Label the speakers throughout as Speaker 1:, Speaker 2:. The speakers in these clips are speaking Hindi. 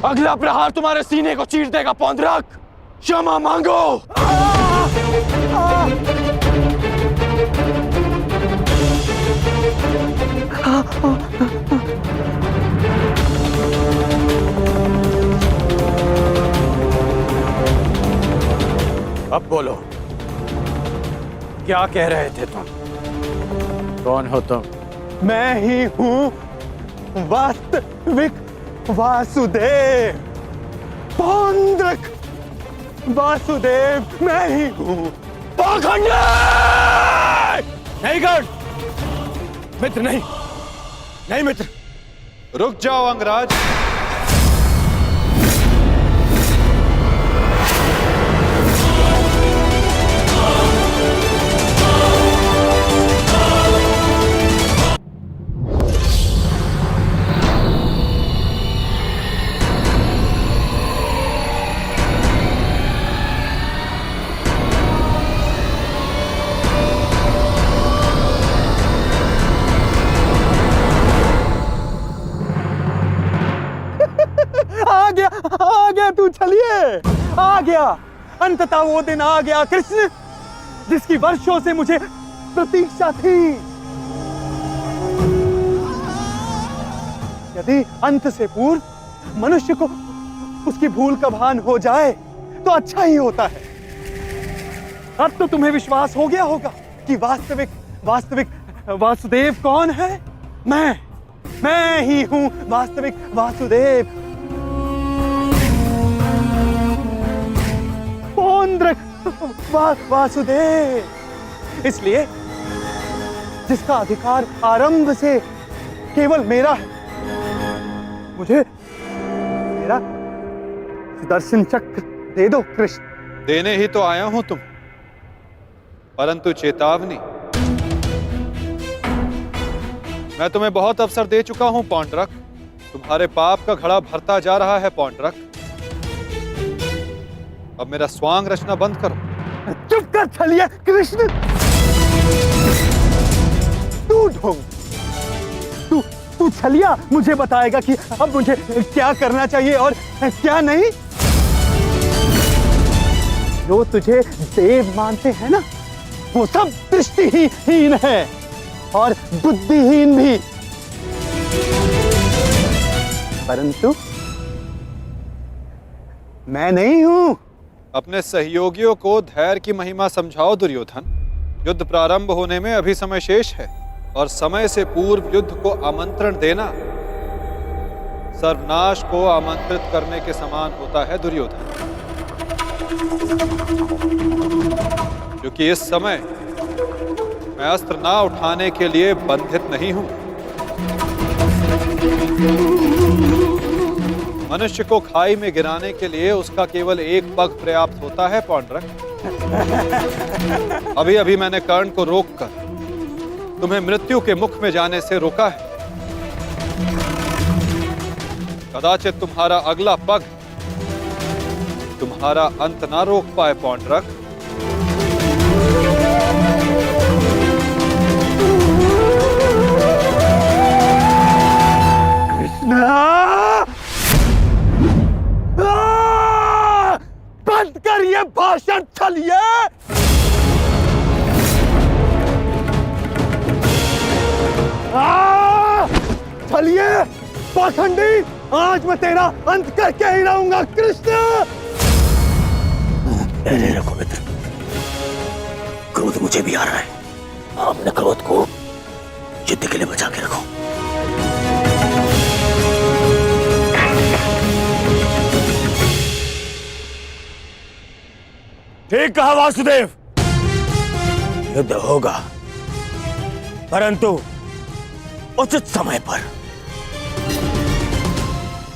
Speaker 1: अगला प्रहार तुम्हारे सीने को चीर देगा पौंड्रक। क्षमा मांगो। अब बोलो, क्या कह रहे थे तुम? कौन हो तुम?
Speaker 2: मैं ही हूं वास्तविक वासुदेव। पौंड्रक वासुदेव मैं ही हूं।
Speaker 1: पाखंडी! नहीं गण, मित्र नहीं, नहीं मित्र।
Speaker 3: रुक जाओ अंगराज।
Speaker 2: आ गया तू, चलिए आ गया। अंततः वो दिन आ गया कृष्ण, जिसकी वर्षों से मुझे प्रतीक्षा थी। यदि अंत से पूर्व मनुष्य को उसकी भूल का भान हो जाए तो अच्छा ही होता है। अब तो तुम्हें विश्वास हो गया होगा कि वास्तविक वास्तविक वासुदेव कौन है। मैं ही हूं वास्तविक वासुदेव। वासुदेव, इसलिए जिसका अधिकार आरंभ से केवल मेरा है, मुझे मेरा सुदर्शन चक्र दे दो कृष्ण।
Speaker 3: देने ही तो आया हूं तुम, परंतु चेतावनी, मैं तुम्हें बहुत अवसर दे चुका हूं पौंड्रक। तुम्हारे पाप का घड़ा भरता जा रहा है पौंड्रक। अब मेरा स्वांग रचना बंद करो।
Speaker 2: चुप कर छलिया कृष्ण। तू ढोंग, तू छलिया मुझे बताएगा कि अब मुझे क्या करना चाहिए और क्या नहीं। जो तुझे देव मानते हैं ना, वो सब दृष्टिहीन है और बुद्धिहीन भी। परंतु मैं नहीं हूं।
Speaker 3: अपने सहयोगियों को धैर्य की महिमा समझाओ दुर्योधन। युद्ध प्रारंभ होने में अभी समय शेष है और समय से पूर्व युद्ध को आमंत्रण देना सर्वनाश को आमंत्रित करने के समान होता है दुर्योधन। क्योंकि इस समय मैं अस्त्र ना उठाने के लिए बंधित नहीं हूं। मनुष्य को खाई में गिराने के लिए उसका केवल एक पग पर्याप्त होता है पौंड्रक। अभी अभी मैंने कर्ण को रोककर तुम्हें मृत्यु के मुख में जाने से रोका है। कदाचित तुम्हारा अगला पग तुम्हारा अंत ना रोक पाए पौंड्रक।
Speaker 2: बंद कर ये भाषण, चलिए। चलिए पाखंडी, आज मैं तेरा अंत करके ही रहूंगा। कृष्ण,
Speaker 4: पहले रखो मित्र, क्रोध मुझे भी आ रहा है। अपने क्रोध को युद्ध के लिए बचा के रखो।
Speaker 5: ठीक कहा वासुदेव, युद्ध होगा, परंतु उचित समय पर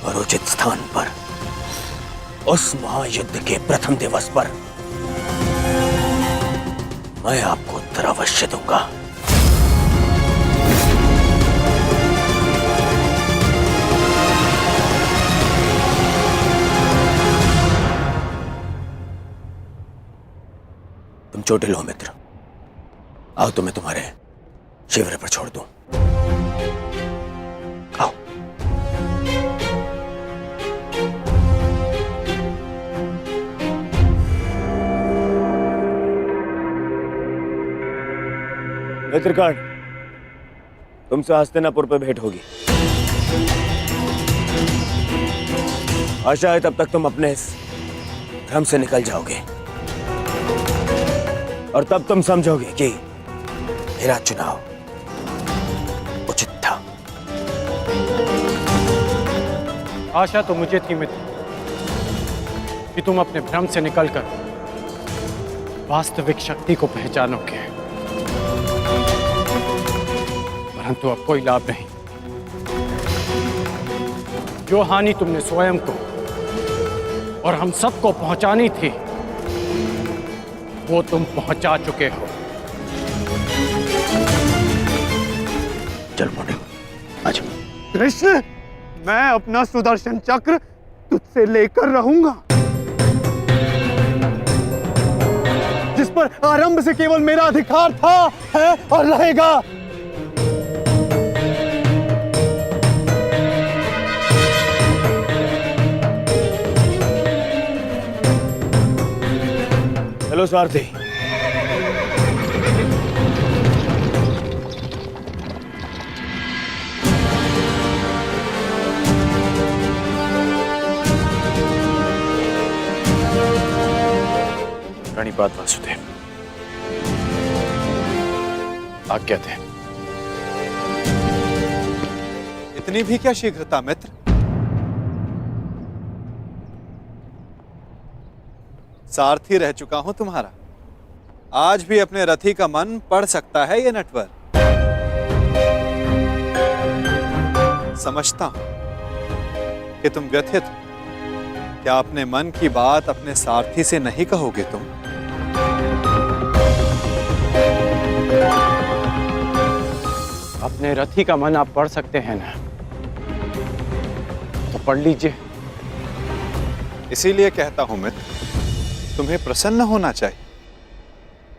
Speaker 5: और उचित स्थान पर। उस महायुद्ध के प्रथम दिवस पर मैं आपको उत्तर अवश्य दूंगा। तुम चोटिल हो मित्र, आओ तुम्हें तुम्हारे शिविर पर छोड़ दूं। आओ। मित्रकर्ण, तुमसे हस्तिनापुर पर भेंट होगी। आशा है तब तक तुम अपने इस भ्रम से निकल जाओगे और तब तुम समझोगे कि मेरा चुनाव उचित था।
Speaker 1: आशा तो मुझे थी मित्र कि तुम अपने भ्रम से निकलकर वास्तविक शक्ति को पहचानोगे, परंतु अब कोई लाभ नहीं। जो हानि तुमने स्वयं को और हम सबको पहुंचानी थी, वो तुम पहुंचा चुके हो।
Speaker 4: चल मोटे, आज
Speaker 2: कृष्ण, मैं अपना सुदर्शन चक्र तुझसे लेकर रहूंगा, जिस पर आरंभ से केवल मेरा अधिकार था, है और रहेगा।
Speaker 5: हेलो सारथी।
Speaker 1: प्रणिपात वासुदेव, आज्ञा थे।
Speaker 3: इतनी भी क्या शीघ्रता मित्र? सारथी रह चुका हूं तुम्हारा, आज भी अपने रथी का मन पढ़ सकता है ये नटवर। समझता हूं कि तुम व्यथित हो। क्या अपने मन की बात अपने सारथी से नहीं कहोगे तुम?
Speaker 1: अपने रथी का मन आप पढ़ सकते हैं ना, तो पढ़ लीजिए।
Speaker 3: इसीलिए कहता हूं मित्र, तुम्हें प्रसन्न होना चाहिए।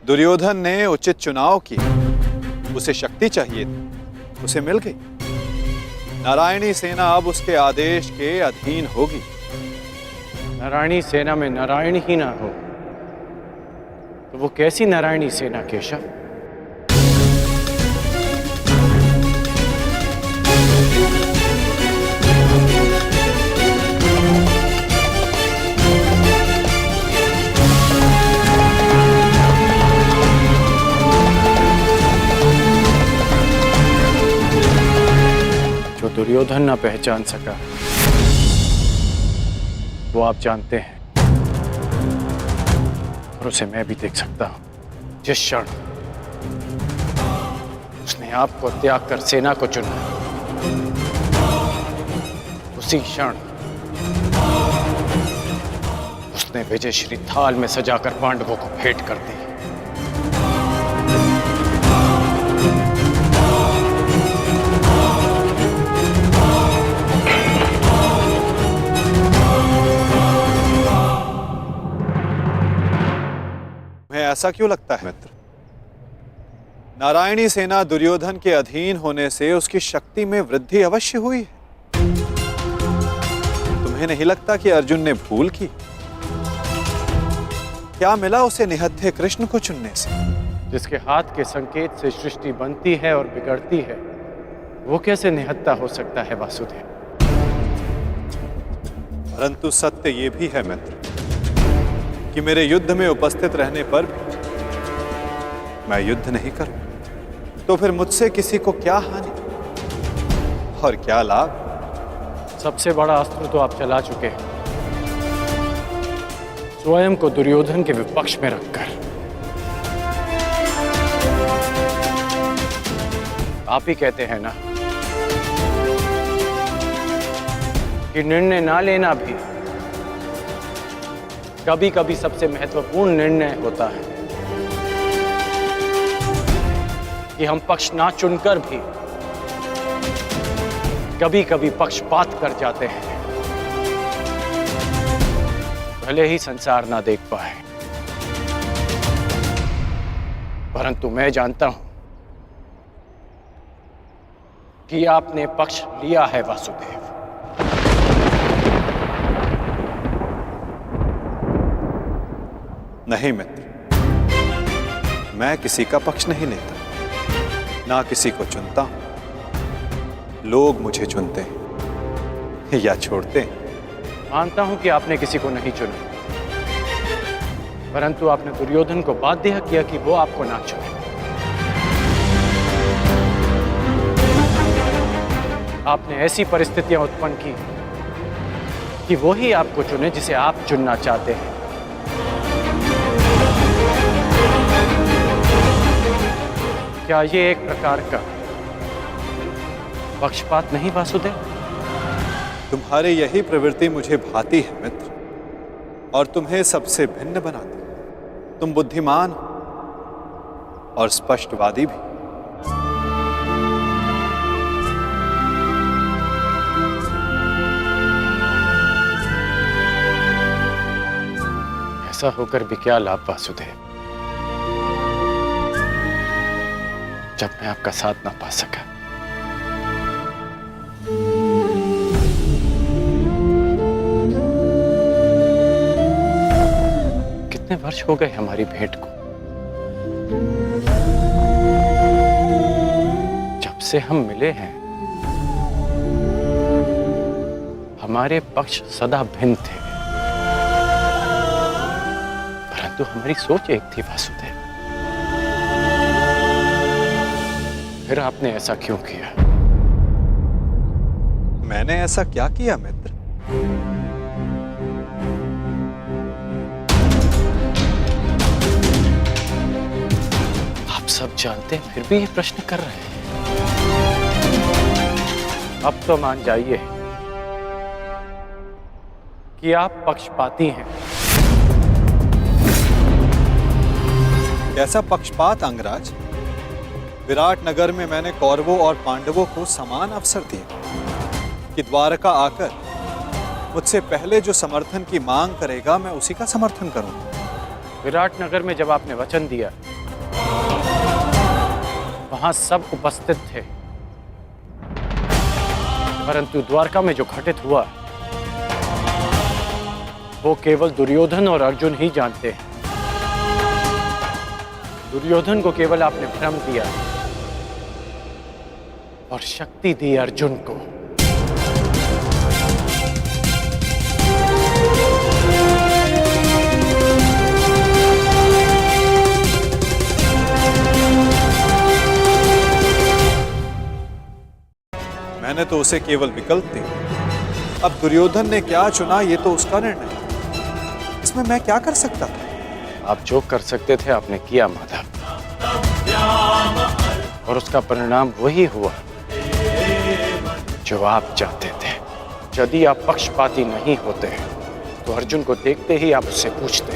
Speaker 3: दुर्योधन ने उचित चुनाव किया, उसे शक्ति चाहिए थी, उसे मिल गई। नारायणी सेना अब उसके आदेश के अधीन होगी।
Speaker 1: नारायणी सेना में नारायण ही ना हो तो वो कैसी नारायणी सेना केशव? जो दुर्योधन ना पहचान सका वो आप जानते हैं, और उसे मैं भी देख सकता हूं। जिस क्षण उसने आपको त्याग कर सेना को चुना, उसी क्षण उसने विजयश्री थाल में सजाकर पांडवों को भेंट कर दी।
Speaker 3: ऐसा क्यों लगता है मित्र? नारायणी सेना दुर्योधन के अधीन होने से उसकी शक्ति में वृद्धि अवश्य हुई है। तुम्हें नहीं लगता कि अर्जुन ने भूल की? क्या मिला उसे निहत्थे कृष्ण को चुनने से?
Speaker 1: जिसके हाथ के संकेत से सृष्टि बनती है और बिगड़ती है, वो कैसे निहत्था हो सकता है वासुदेव?
Speaker 3: परंतु सत्य ये भी है मित्र कि मेरे युद्ध में उपस्थित रहने पर भी मैं युद्ध नहीं करूं, तो फिर मुझसे किसी को क्या हानि और क्या लाभ?
Speaker 1: सबसे बड़ा अस्त्र तो आप चला चुके हैं, स्वयं को दुर्योधन के विपक्ष में रखकर। आप ही कहते हैं ना कि निर्णय ना लेना भी कभी कभी सबसे महत्वपूर्ण निर्णय होता है, कि हम पक्ष ना चुनकर भी कभी कभी पक्षपात कर जाते हैं, भले ही संसार ना देख पाए। परंतु मैं जानता हूं कि आपने पक्ष लिया है वासुदेव।
Speaker 3: नहीं मित्र, मैं किसी का पक्ष नहीं लेता, ना किसी को चुनता हूं। लोग मुझे चुनते हैं या छोड़ते हैं।
Speaker 1: मानता हूं कि आपने किसी को नहीं चुना, परंतु आपने दुर्योधन को बाध्य किया कि वो आपको ना चुने। आपने ऐसी परिस्थितियां उत्पन्न की कि वो ही आपको चुने जिसे आप चुनना चाहते हैं। क्या ये एक प्रकार का पक्षपात नहीं वासुदेव?
Speaker 3: तुम्हारे यही प्रवृत्ति मुझे भाती है मित्र, और तुम्हें सबसे भिन्न बनाती है। तुम बुद्धिमान और स्पष्टवादी भी।
Speaker 1: ऐसा होकर भी क्या लाभ वासुदेव, जब मैं आपका साथ ना पा सका। कितने वर्ष हो गए हमारी भेंट को, जब से हम मिले हैं हमारे पक्ष सदा भिन्न थे, परंतु हमारी सोच एक थी वासुदेव। फिर आपने ऐसा क्यों किया?
Speaker 3: मैंने ऐसा क्या किया मित्र?
Speaker 1: आप सब जानते हैं, फिर भी ये प्रश्न कर रहे हैं। अब तो मान जाइए कि आप पक्षपाती हैं।
Speaker 3: कैसा पक्षपात अंगराज? विराट नगर में मैंने कौरवों और पांडवों को समान अवसर दिए कि द्वारका आकर मुझसे पहले जो समर्थन की मांग करेगा मैं उसी का समर्थन करूंगा।
Speaker 1: विराट नगर में जब आपने वचन दिया, वहां सब उपस्थित थे, परंतु द्वारका में जो घटित हुआ वो केवल दुर्योधन और अर्जुन ही जानते हैं। दुर्योधन को केवल आपने भ्रम दिया और शक्ति दी अर्जुन को।
Speaker 3: मैंने तो उसे केवल विकल्प दिया। अब दुर्योधन ने क्या चुना ये तो उसका निर्णय है। इसमें मैं क्या कर सकता था?
Speaker 1: आप जो कर सकते थे आपने किया माधव, और उसका परिणाम वही हुआ जो आप चाहते थे। यदि आप पक्षपाती नहीं होते तो अर्जुन को देखते ही आप उससे पूछते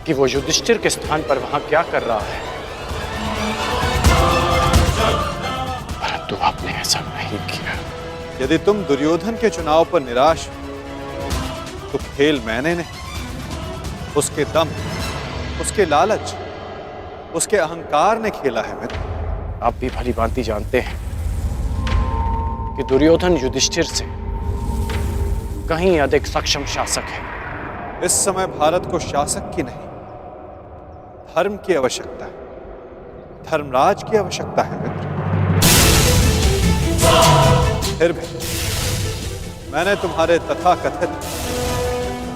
Speaker 1: कि वो युधिष्ठिर के स्थान पर वहां क्या कर रहा है, परंतु आपने ऐसा नहीं किया।
Speaker 3: यदि तुम दुर्योधन के चुनाव पर निराश तो खेल मैंने नहीं, उसके दम, उसके लालच, उसके अहंकार ने खेला है मित्र।
Speaker 1: आप भी भली भांति जानते हैं कि दुर्योधन युधिष्ठिर से कहीं अधिक सक्षम शासक है।
Speaker 3: इस समय भारत को शासक की नहीं, धर्म की आवश्यकता है, धर्मराज की आवश्यकता है मित्र। फिर भी मैंने तुम्हारे तथाकथित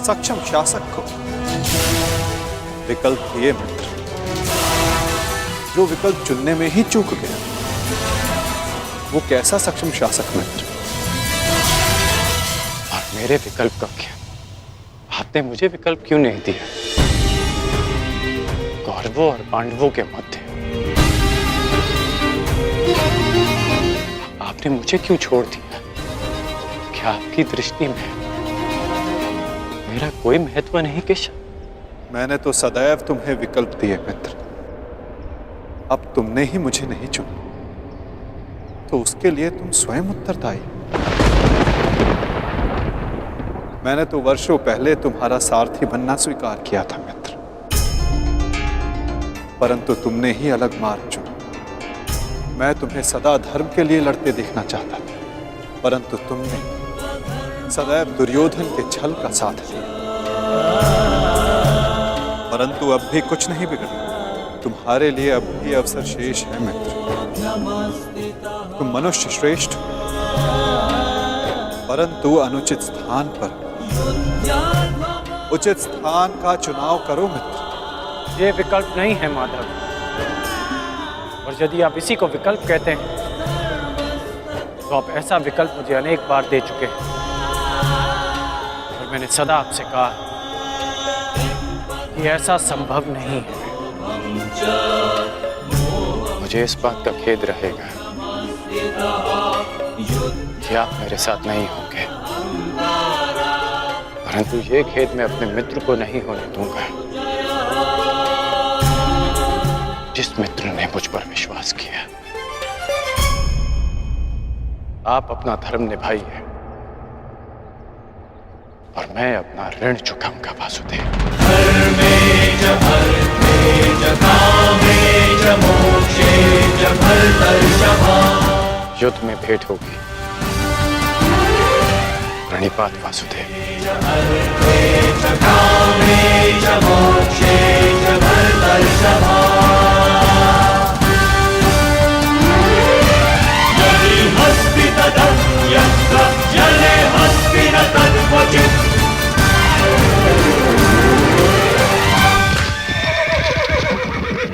Speaker 3: सक्षम शासक को विकल्प दिए मित्र, जो विकल्प चुनने में ही चूक गया। वो कैसा सक्षम शासक मित्र?
Speaker 1: और मेरे विकल्प का क्या? आपने मुझे विकल्प क्यों नहीं दिया? कौरवों और पांडवों के मध्य आपने मुझे क्यों छोड़ दिया? क्या आपकी दृष्टि में मेरा कोई महत्व नहीं केशव?
Speaker 3: मैंने तो सदैव तुम्हें विकल्प दिए मित्र, अब तुमने ही मुझे नहीं चुना, तो उसके लिए तुम स्वयं उत्तरदायी। मैंने तो वर्षों पहले तुम्हारा सारथी बनना स्वीकार किया था मित्र, परंतु तुमने ही अलग मार्ग चुना। मैं तुम्हें सदा धर्म के लिए लड़ते देखना चाहता था, परंतु तुमने सदैव दुर्योधन के छल का साथ दिया। परंतु अब भी कुछ नहीं बिगड़ा, तुम्हारे लिए अब भी अवसर शेष है मित्र। तुम मनुष्य श्रेष्ठ हो, परंतु अनुचित स्थान पर, उचित स्थान का चुनाव करो मित्र।
Speaker 1: ये विकल्प नहीं है माधव, और यदि आप इसी को विकल्प कहते हैं तो आप ऐसा विकल्प मुझे अनेक बार दे चुके हैं, और मैंने सदा आपसे कहा कि ऐसा संभव नहीं है। मुझे इस बात का खेद रहेगा कि आप मेरे साथ नहीं होंगे, परंतु ये खेद मैं अपने मित्र को नहीं होने दूंगा, जिस मित्र ने मुझ पर विश्वास किया। आप अपना धर्म निभाइए और मैं अपना ऋण चुकाऊंगा वासुदेव। युद्ध में भेंट होगी, प्रणिपात वासुदेव।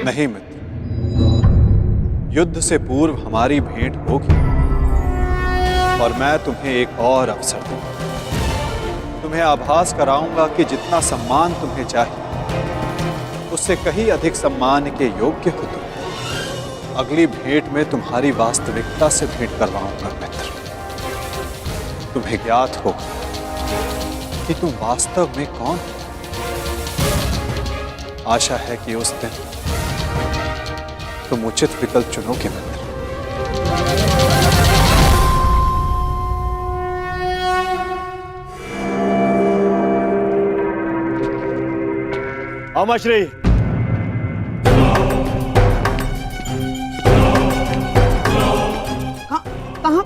Speaker 3: नहीं मित्र, युद्ध से पूर्व हमारी भेंट होगी, और मैं तुम्हें एक और अवसर दूंगा। तुम्हें आभास कराऊंगा कि जितना सम्मान तुम्हें चाहिए उससे कहीं अधिक सम्मान के योग्य हो तुम। अगली भेंट में तुम्हारी वास्तविकता से भेंट करवाऊंगा मित्र। तुम्हें ज्ञात होगा कि तुम वास्तव में कौन हो। आशा है कि उस दिन तुम उचित विकल्प चुनोगे मित्र।
Speaker 5: अमश्री,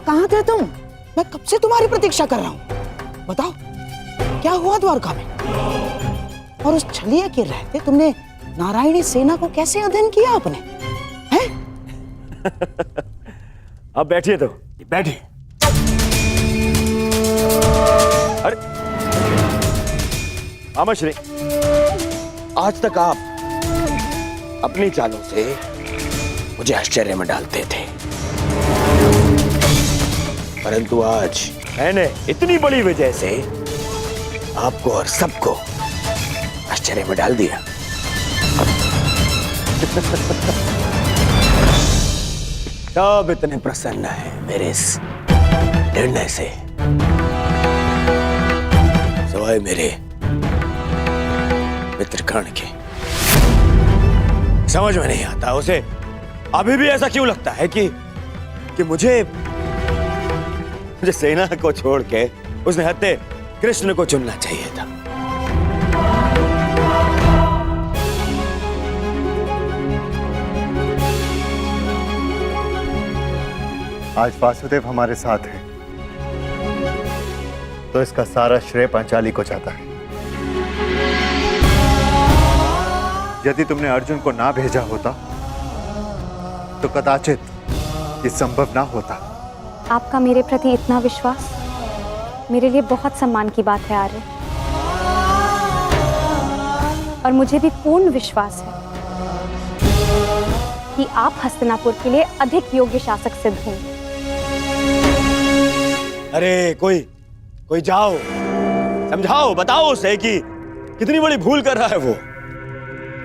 Speaker 6: कहाँ थे तुम? मैं कब से तुम्हारी प्रतीक्षा कर रहा हूँ। बताओ क्या हुआ द्वारका में? और उस छलिया के रहते तुमने नारायणी सेना को कैसे अध्ययन किया आपने? हैं?
Speaker 5: अब बैठिए, तो बैठिए। अरे अमश्री, आज तक आप अपनी चालों से मुझे आश्चर्य में डालते थे, परंतु आज मैंने इतनी बड़ी वजह से आपको और सबको आश्चर्य में डाल दिया। सब इतने प्रसन्न है मेरे इस निर्णय से, सिवाय मेरे मित्र कर्ण के। समझ में नहीं आता उसे अभी भी ऐसा क्यों लगता है कि मुझे सेना को छोड़ के उसने हत्या कृष्ण को चुनना चाहिए था।
Speaker 2: आज वासुदेव हमारे साथ हैं,
Speaker 7: तो इसका सारा श्रेय पांचाली को जाता है। यदि तुमने अर्जुन को ना भेजा होता तो कदाचित ये संभव ना होता।
Speaker 8: आपका मेरे प्रति इतना विश्वास मेरे लिए बहुत सम्मान की बात है आर्य। और मुझे भी पूर्ण विश्वास है कि आप हस्तिनापुर के लिए अधिक योग्य शासक सिद्ध होंगे।
Speaker 5: अरे कोई जाओ, समझाओ, बताओ उसे कि कितनी बड़ी भूल कर रहा है वो।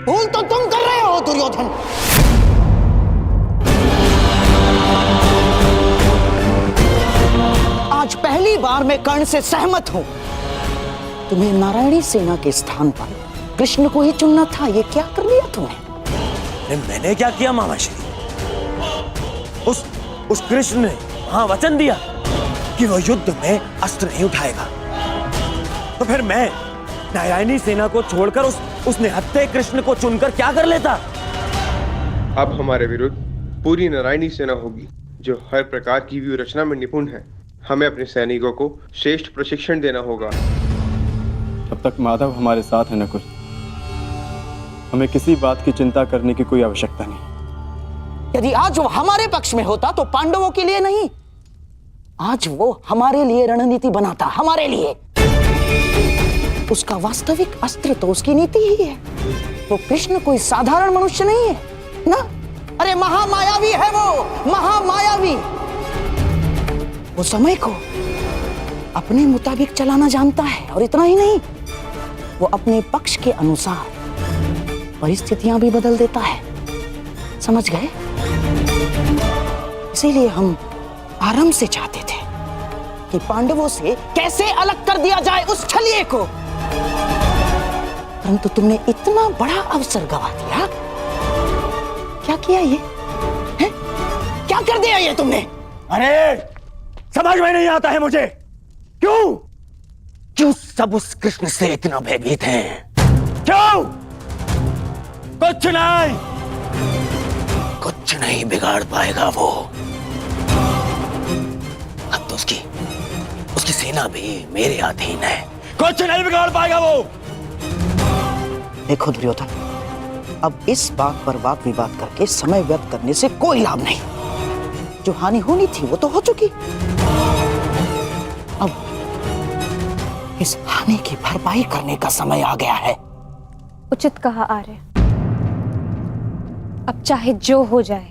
Speaker 6: भूल तो तुम कर रहे हो दुर्योधन। आज पहली बार मैं कर्ण से सहमत हूं। तुम्हें नारायणी सेना के स्थान पर कृष्ण को ही चुनना था। ये क्या कर लिया तुमने?
Speaker 5: अरे मैंने क्या किया मामाश्री? उस कृष्ण ने वहां वचन दिया कि वो युद्ध में अस्त्र नहीं उठाएगा, तो फिर मैं नारायणी सेना को छोड़कर उस निहत्थे कृष्ण को चुनकर क्या कर लेता?
Speaker 9: अब हमारे विरुद्ध पूरी नारायणी सेना होगी जो हर प्रकार की व्यूह रचना में निपुण है। हमें अपने सैनिकों को श्रेष्ठ प्रशिक्षण देना होगा।
Speaker 10: तब तक माधव हमारे साथ है नकुल। हमें किसी बात की चिंता करने की कोई आवश्यकता नहीं।
Speaker 6: यदि आज वो हमारे पक्ष में होता तो पांडवों के लिए नहीं, आज वो हमारे लिए रणनीति बनाता, हमारे लिए। उसका वास्तविक अस्त्र तो उसकी नीति ही है। वो कृष्ण कोई साधारण मनुष्य नहीं है ना। अरे महामायावी है वो, महामायावी। वो समय को अपने मुताबिक चलाना जानता है, और इतना ही नहीं, वो अपने पक्ष के अनुसार परिस्थितियां भी बदल देता है। समझ गए? इसीलिए हम आरंभ से चाहते थे कि पांडवों से कैसे अलग कर दिया जाए उस छलिए को, परंतु तुमने इतना बड़ा अवसर गवा दिया। क्या किया ये है? क्या कर दिया ये तुमने?
Speaker 5: अरे समझ में नहीं आता है मुझे। क्यों सब उस कृष्ण से इतना भयभीत हैं? क्यों? कुछ नहीं बिगाड़ पाएगा वो। अब तो उसकी सेना भी मेरे अधीन है। कुछ नहीं बिगाड़ पाएगा वो।
Speaker 6: देखो दुर्योधन, अब इस बात पर वाद विवाद करके समय व्यर्थ करने से कोई लाभ नहीं। जो हानि होनी थी वो तो हो चुकी। अब इस हानि की भरपाई करने का समय आ गया है।
Speaker 8: उचित कहा आर्य। अब चाहे जो हो जाए,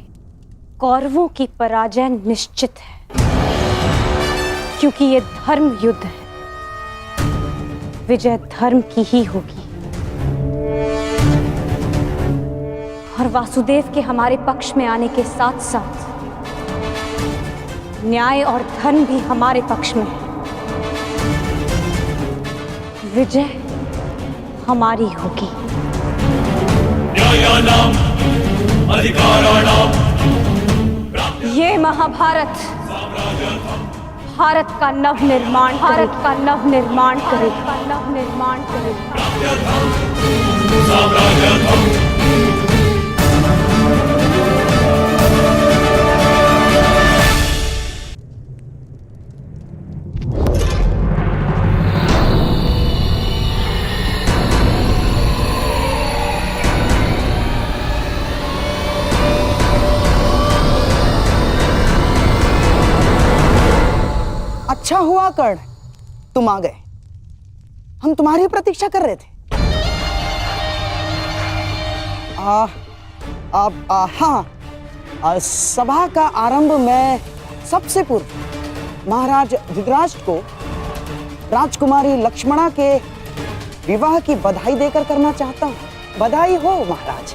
Speaker 8: कौरवों की पराजय निश्चित है, क्योंकि ये धर्म युद्ध है। विजय धर्म की ही होगी, और वासुदेव के हमारे पक्ष में आने के साथ साथ न्याय और धर्म भी हमारे पक्ष में है। विजय हमारी होगी। ये महाभारत भारत का नवनिर्माण करेगा।
Speaker 6: अच्छा हुआ कर्ण, तुम आ गए। हम तुम्हारी प्रतीक्षा कर रहे थे। सभा का आरंभ मैं सबसे पूर्व महाराज धृतराष्ट्र को राजकुमारी लक्ष्मणा के विवाह की बधाई देकर करना चाहता हूं। बधाई हो महाराज।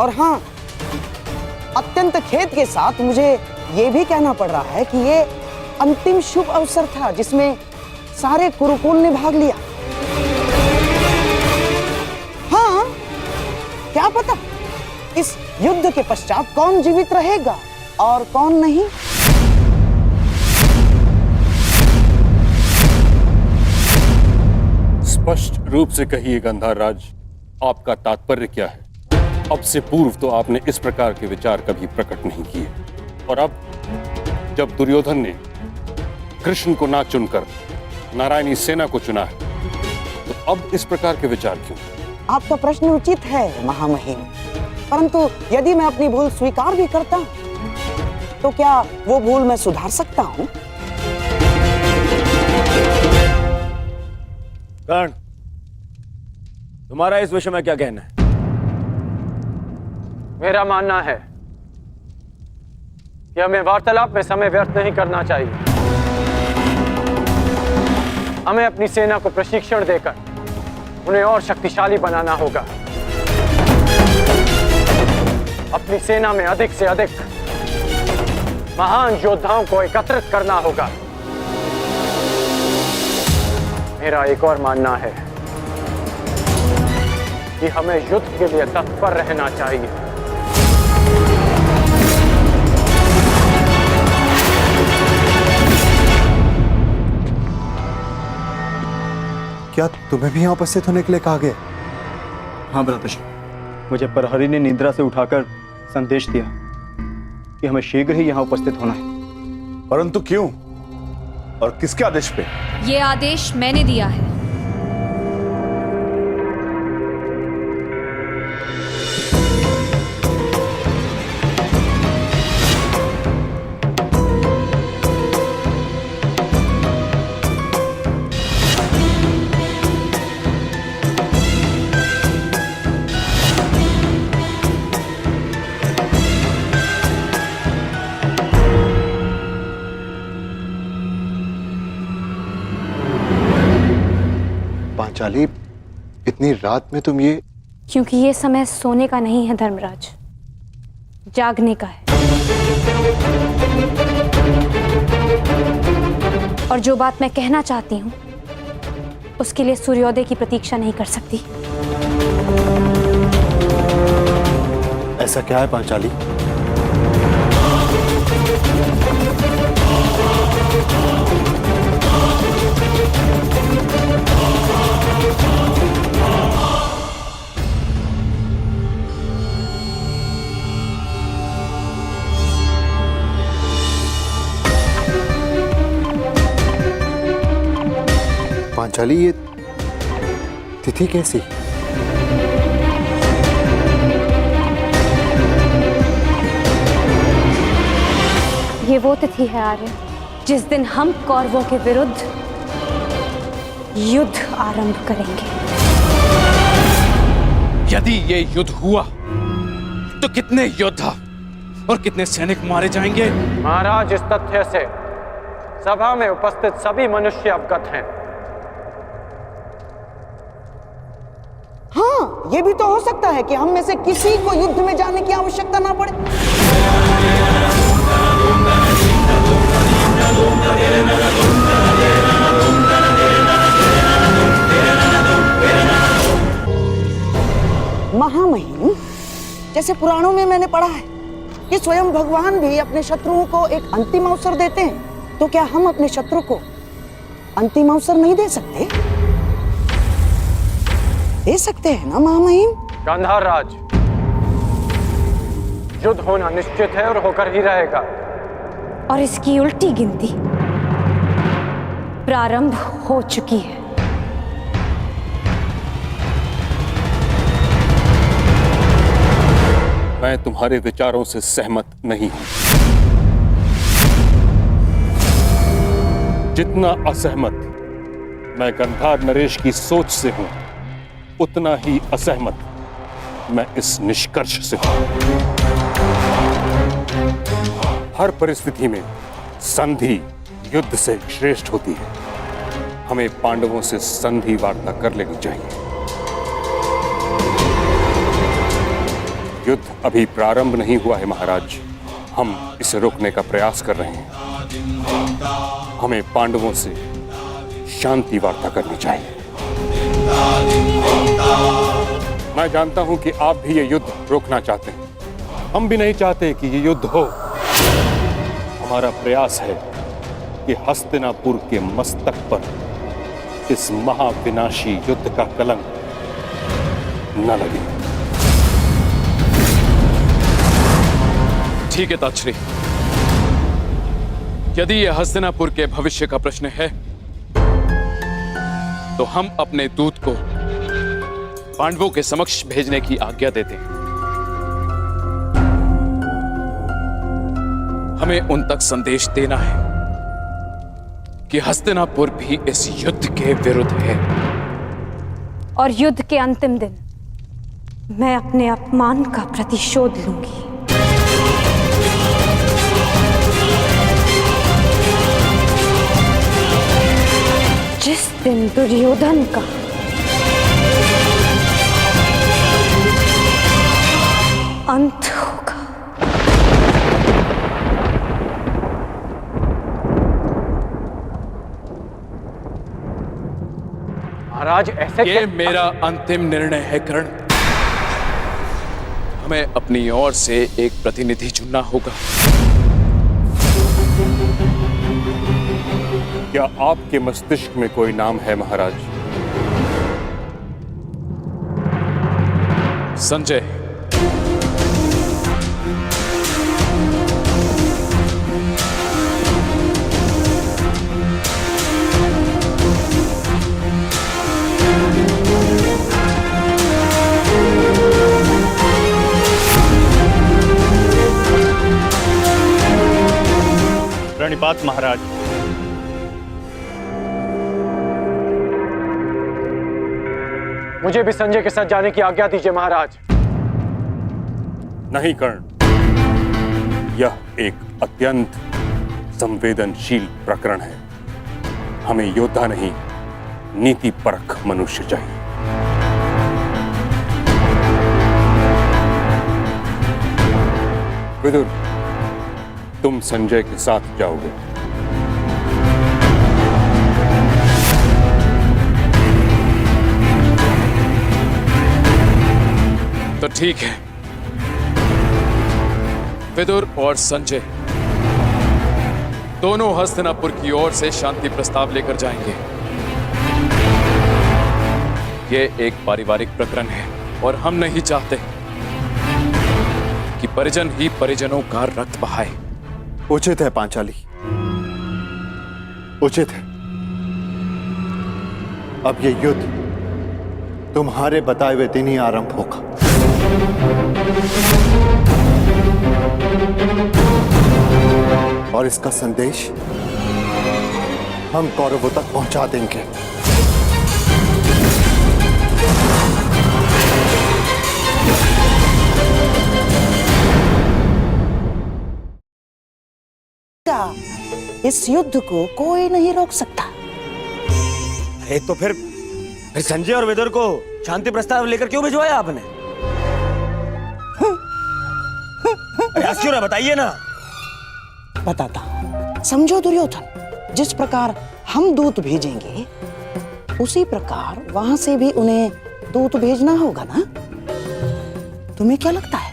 Speaker 6: और हाँ, अत्यंत खेद के साथ मुझे ये भी कहना पड़ रहा है कि ये अंतिम शुभ अवसर था जिसमें सारे कुरुकुल ने भाग लिया। हाँ, क्या पता इस युद्ध के पश्चात कौन जीवित रहेगा और कौन नहीं।
Speaker 11: स्पष्ट रूप से कहिए गंधाराज, आपका तात्पर्य क्या है? अब से पूर्व तो आपने इस प्रकार के विचार कभी प्रकट नहीं किए, और अब जब दुर्योधन ने कृष्ण को ना चुनकर नारायणी सेना को चुना है, तो अब इस प्रकार के विचार क्यों?
Speaker 6: आपका प्रश्न उचित है महामहिम, परंतु यदि मैं अपनी भूल स्वीकार भी करता हूं तो क्या वो भूल मैं सुधार सकता हूं?
Speaker 5: कर्ण, तुम्हारा इस विषय में क्या कहना है?
Speaker 1: मेरा मानना है कि हमें वार्तालाप में समय व्यर्थ नहीं करना चाहिए। हमें अपनी सेना को प्रशिक्षण देकर उन्हें और शक्तिशाली बनाना होगा। अपनी सेना में अधिक से अधिक महान योद्धाओं को एकत्रित करना होगा। मेरा एक और मानना है कि हमें युद्ध के लिए तत्पर रहना चाहिए।
Speaker 7: क्या तुम्हें भी यहाँ उपस्थित होने के लिए कहा गया?
Speaker 10: हाँ भ्राताश्री, मुझे प्रहरी ने निद्रा से उठाकर संदेश दिया कि हमें शीघ्र ही यहाँ उपस्थित होना है।
Speaker 12: परंतु क्यों और किसके आदेश पे?
Speaker 8: ये आदेश मैंने दिया है।
Speaker 7: पांचाली, इतनी रात में तुम ये?
Speaker 8: क्योंकि ये समय सोने का नहीं है धर्मराज, जागने का है। और जो बात मैं कहना चाहती हूं उसके लिए सूर्योदय की प्रतीक्षा नहीं कर सकती।
Speaker 7: ऐसा क्या है पांचाली? पांचाली, ये तिथि कैसी?
Speaker 8: ये वो तिथि है आर्य जिस दिन हम कौरवों के विरुद्ध युद्ध आरंभ करेंगे।
Speaker 1: यदि ये युद्ध हुआ तो कितने योद्धा और कितने सैनिक मारे जाएंगे? महाराज, इस तथ्य से सभा में उपस्थित सभी मनुष्य अवगत हैं।
Speaker 6: हाँ, ये भी तो हो सकता है कि हम में से किसी को युद्ध में जाने की आवश्यकता ना पड़े। महामहिम, जैसे पुराणों में मैंने पढ़ा है कि स्वयं भगवान भी अपने शत्रुओं को एक अंतिम अवसर देते हैं, तो क्या हम अपने शत्रु को अंतिम अवसर नहीं दे सकते? दे सकते हैं ना महामहिम?
Speaker 1: गांधार राज, युद्ध होना निश्चित है और होकर ही रहेगा।
Speaker 8: और इसकी उल्टी गिनती प्रारंभ हो चुकी है।
Speaker 11: मैं तुम्हारे विचारों से सहमत नहीं हूं। जितना असहमत मैं गंधार नरेश की सोच से हूं, उतना ही असहमत मैं इस निष्कर्ष से हूं। हर परिस्थिति में संधि युद्ध से श्रेष्ठ होती है। हमें पांडवों से संधि वार्ता कर लेनी चाहिए। युद्ध अभी प्रारंभ नहीं हुआ है महाराज, हम इसे रोकने का प्रयास कर रहे हैं। हमें पांडवों से शांति वार्ता करनी चाहिए। मैं जानता हूं कि आप भी ये युद्ध रोकना चाहते हैं। हम भी नहीं चाहते कि ये युद्ध हो। हमारा प्रयास है कि हस्तिनापुर के मस्तक पर इस महाविनाशी युद्ध का कलंक न लगे।
Speaker 1: ठीक है ताक्षरी,
Speaker 11: यदि यह हस्तिनापुर के भविष्य का प्रश्न है तो हम अपने दूत को पांडवों के समक्ष भेजने की आज्ञा देते हैं। हमें उन तक संदेश देना है कि हस्तिनापुर भी इस युद्ध के विरुद्ध है।
Speaker 8: और युद्ध के अंतिम दिन मैं अपने अपमान का प्रतिशोध लूंगी। जिस दिन दुर्योधन का अंत होगा।
Speaker 1: महाराज ऐसे
Speaker 11: ये मेरा अंतिम निर्णय है कर्ण। हमें अपनी ओर से एक प्रतिनिधि चुनना होगा।
Speaker 12: क्या आपके मस्तिष्क में कोई नाम है महाराज?
Speaker 11: संजय।
Speaker 10: प्रणिपात महाराज।
Speaker 1: मुझे भी संजय के साथ जाने की आज्ञा दीजिए महाराज।
Speaker 12: नहीं कर्ण, यह एक अत्यंत संवेदनशील प्रकरण है। हमें योद्धा नहीं, नीतिपरक मनुष्य चाहिए। विदुर, तुम संजय के साथ जाओगे।
Speaker 11: तो ठीक है, विदुर और संजय दोनों हस्तिनापुर की ओर से शांति प्रस्ताव लेकर जाएंगे। ये एक पारिवारिक प्रकरण है और हम नहीं चाहते कि परिजन ही परिजनों का रक्त बहाए।
Speaker 7: उचित है पांचाली, उचित है। अब ये युद्ध तुम्हारे बताए हुए दिन ही आरंभ होगा। और इसका संदेश हम कौरवों तक पहुंचा देंगे।
Speaker 6: इस युद्ध को कोई नहीं रोक सकता।
Speaker 5: अरे तो फिर संजय और विदुर को शांति प्रस्ताव लेकर क्यों भिजवाया आपने? अरे क्यों ना बताइए ना।
Speaker 6: बताता हूं। समझो दुर्योधन, जिस प्रकार हम दूत भेजेंगे उसी प्रकार वहां से भी उन्हें दूत भेजना होगा ना। तुम्हें क्या लगता है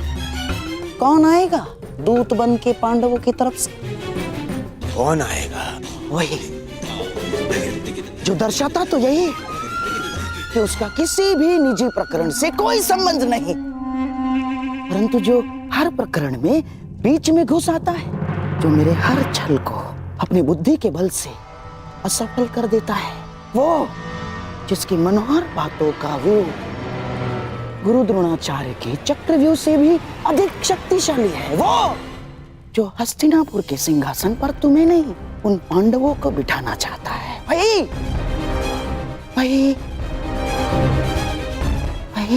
Speaker 6: कौन आएगा दूत बन के पांडवों की तरफ से?
Speaker 5: कौन आएगा?
Speaker 6: वही जो दर्शाता तो यही कि उसका किसी भी निजी प्रकरण से कोई संबंध नहीं, परंतु जो हर प्रकरण में बीच में घुस आता है, जो मेरे हर छल को अपनी बुद्धि के बल से असफल कर देता है, वो जिसकी मनोहर बातों का व्यू गुरु द्रोणाचार्य के चक्रव्यूह से भी अधिक शक्तिशाली है, वो जो हस्तिनापुर के सिंहासन पर तुम्हें नहीं उन पांडवों को बिठाना चाहता है। वही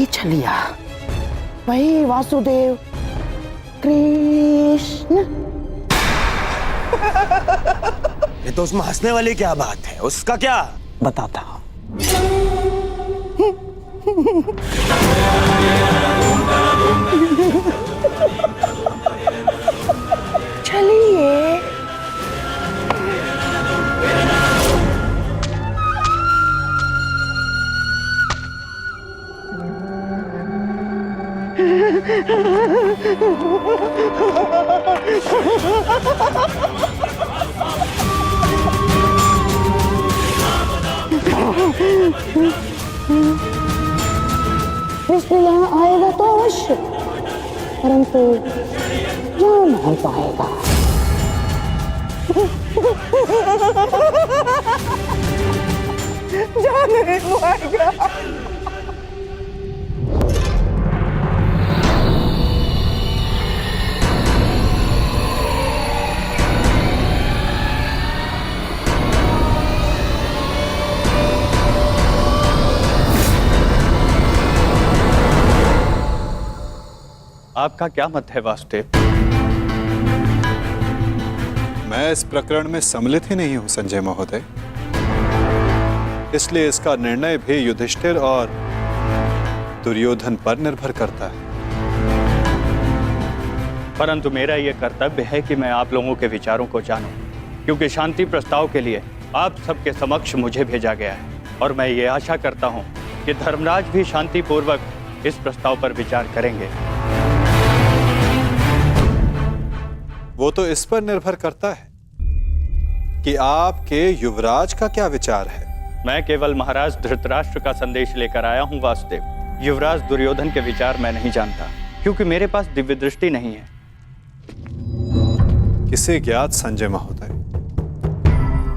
Speaker 6: छलिया, वही वासुदेव कृष्ण।
Speaker 5: ये तो उसमें हंसने वाली क्या बात है? उसका क्या?
Speaker 6: बताता हूं। चलिए। कृष्ण यहाँ आएगा तो अवश्य, परंतु यहाँ नहीं पाएगा। जाने मारेगा।
Speaker 10: आपका क्या मत है वासुदेव?
Speaker 3: मैं इस प्रकरण में सम्मिलित ही नहीं हूं संजय महोदय, इसलिए इसका निर्णय भी युधिष्ठिर और दुर्योधन पर निर्भर करता है।
Speaker 10: परंतु मेरा यह कर्तव्य है कि मैं आप लोगों के विचारों को जानूं, क्योंकि शांति प्रस्ताव के लिए आप सबके समक्ष मुझे भेजा गया है और मैं ये आशा करता हूं कि धर्मराज भी शांतिपूर्वक इस प्रस्ताव पर विचार करेंगे।
Speaker 3: वो तो इस पर निर्भर करता है कि आपके युवराज का क्या विचार है।
Speaker 10: मैं केवल महाराज धृतराष्ट्र का संदेश लेकर आया हूं वासुदेव। युवराज दुर्योधन के विचार मैं नहीं जानता, क्योंकि मेरे पास दिव्य दृष्टि नहीं है।
Speaker 3: किसे ज्ञात संजय महोदय,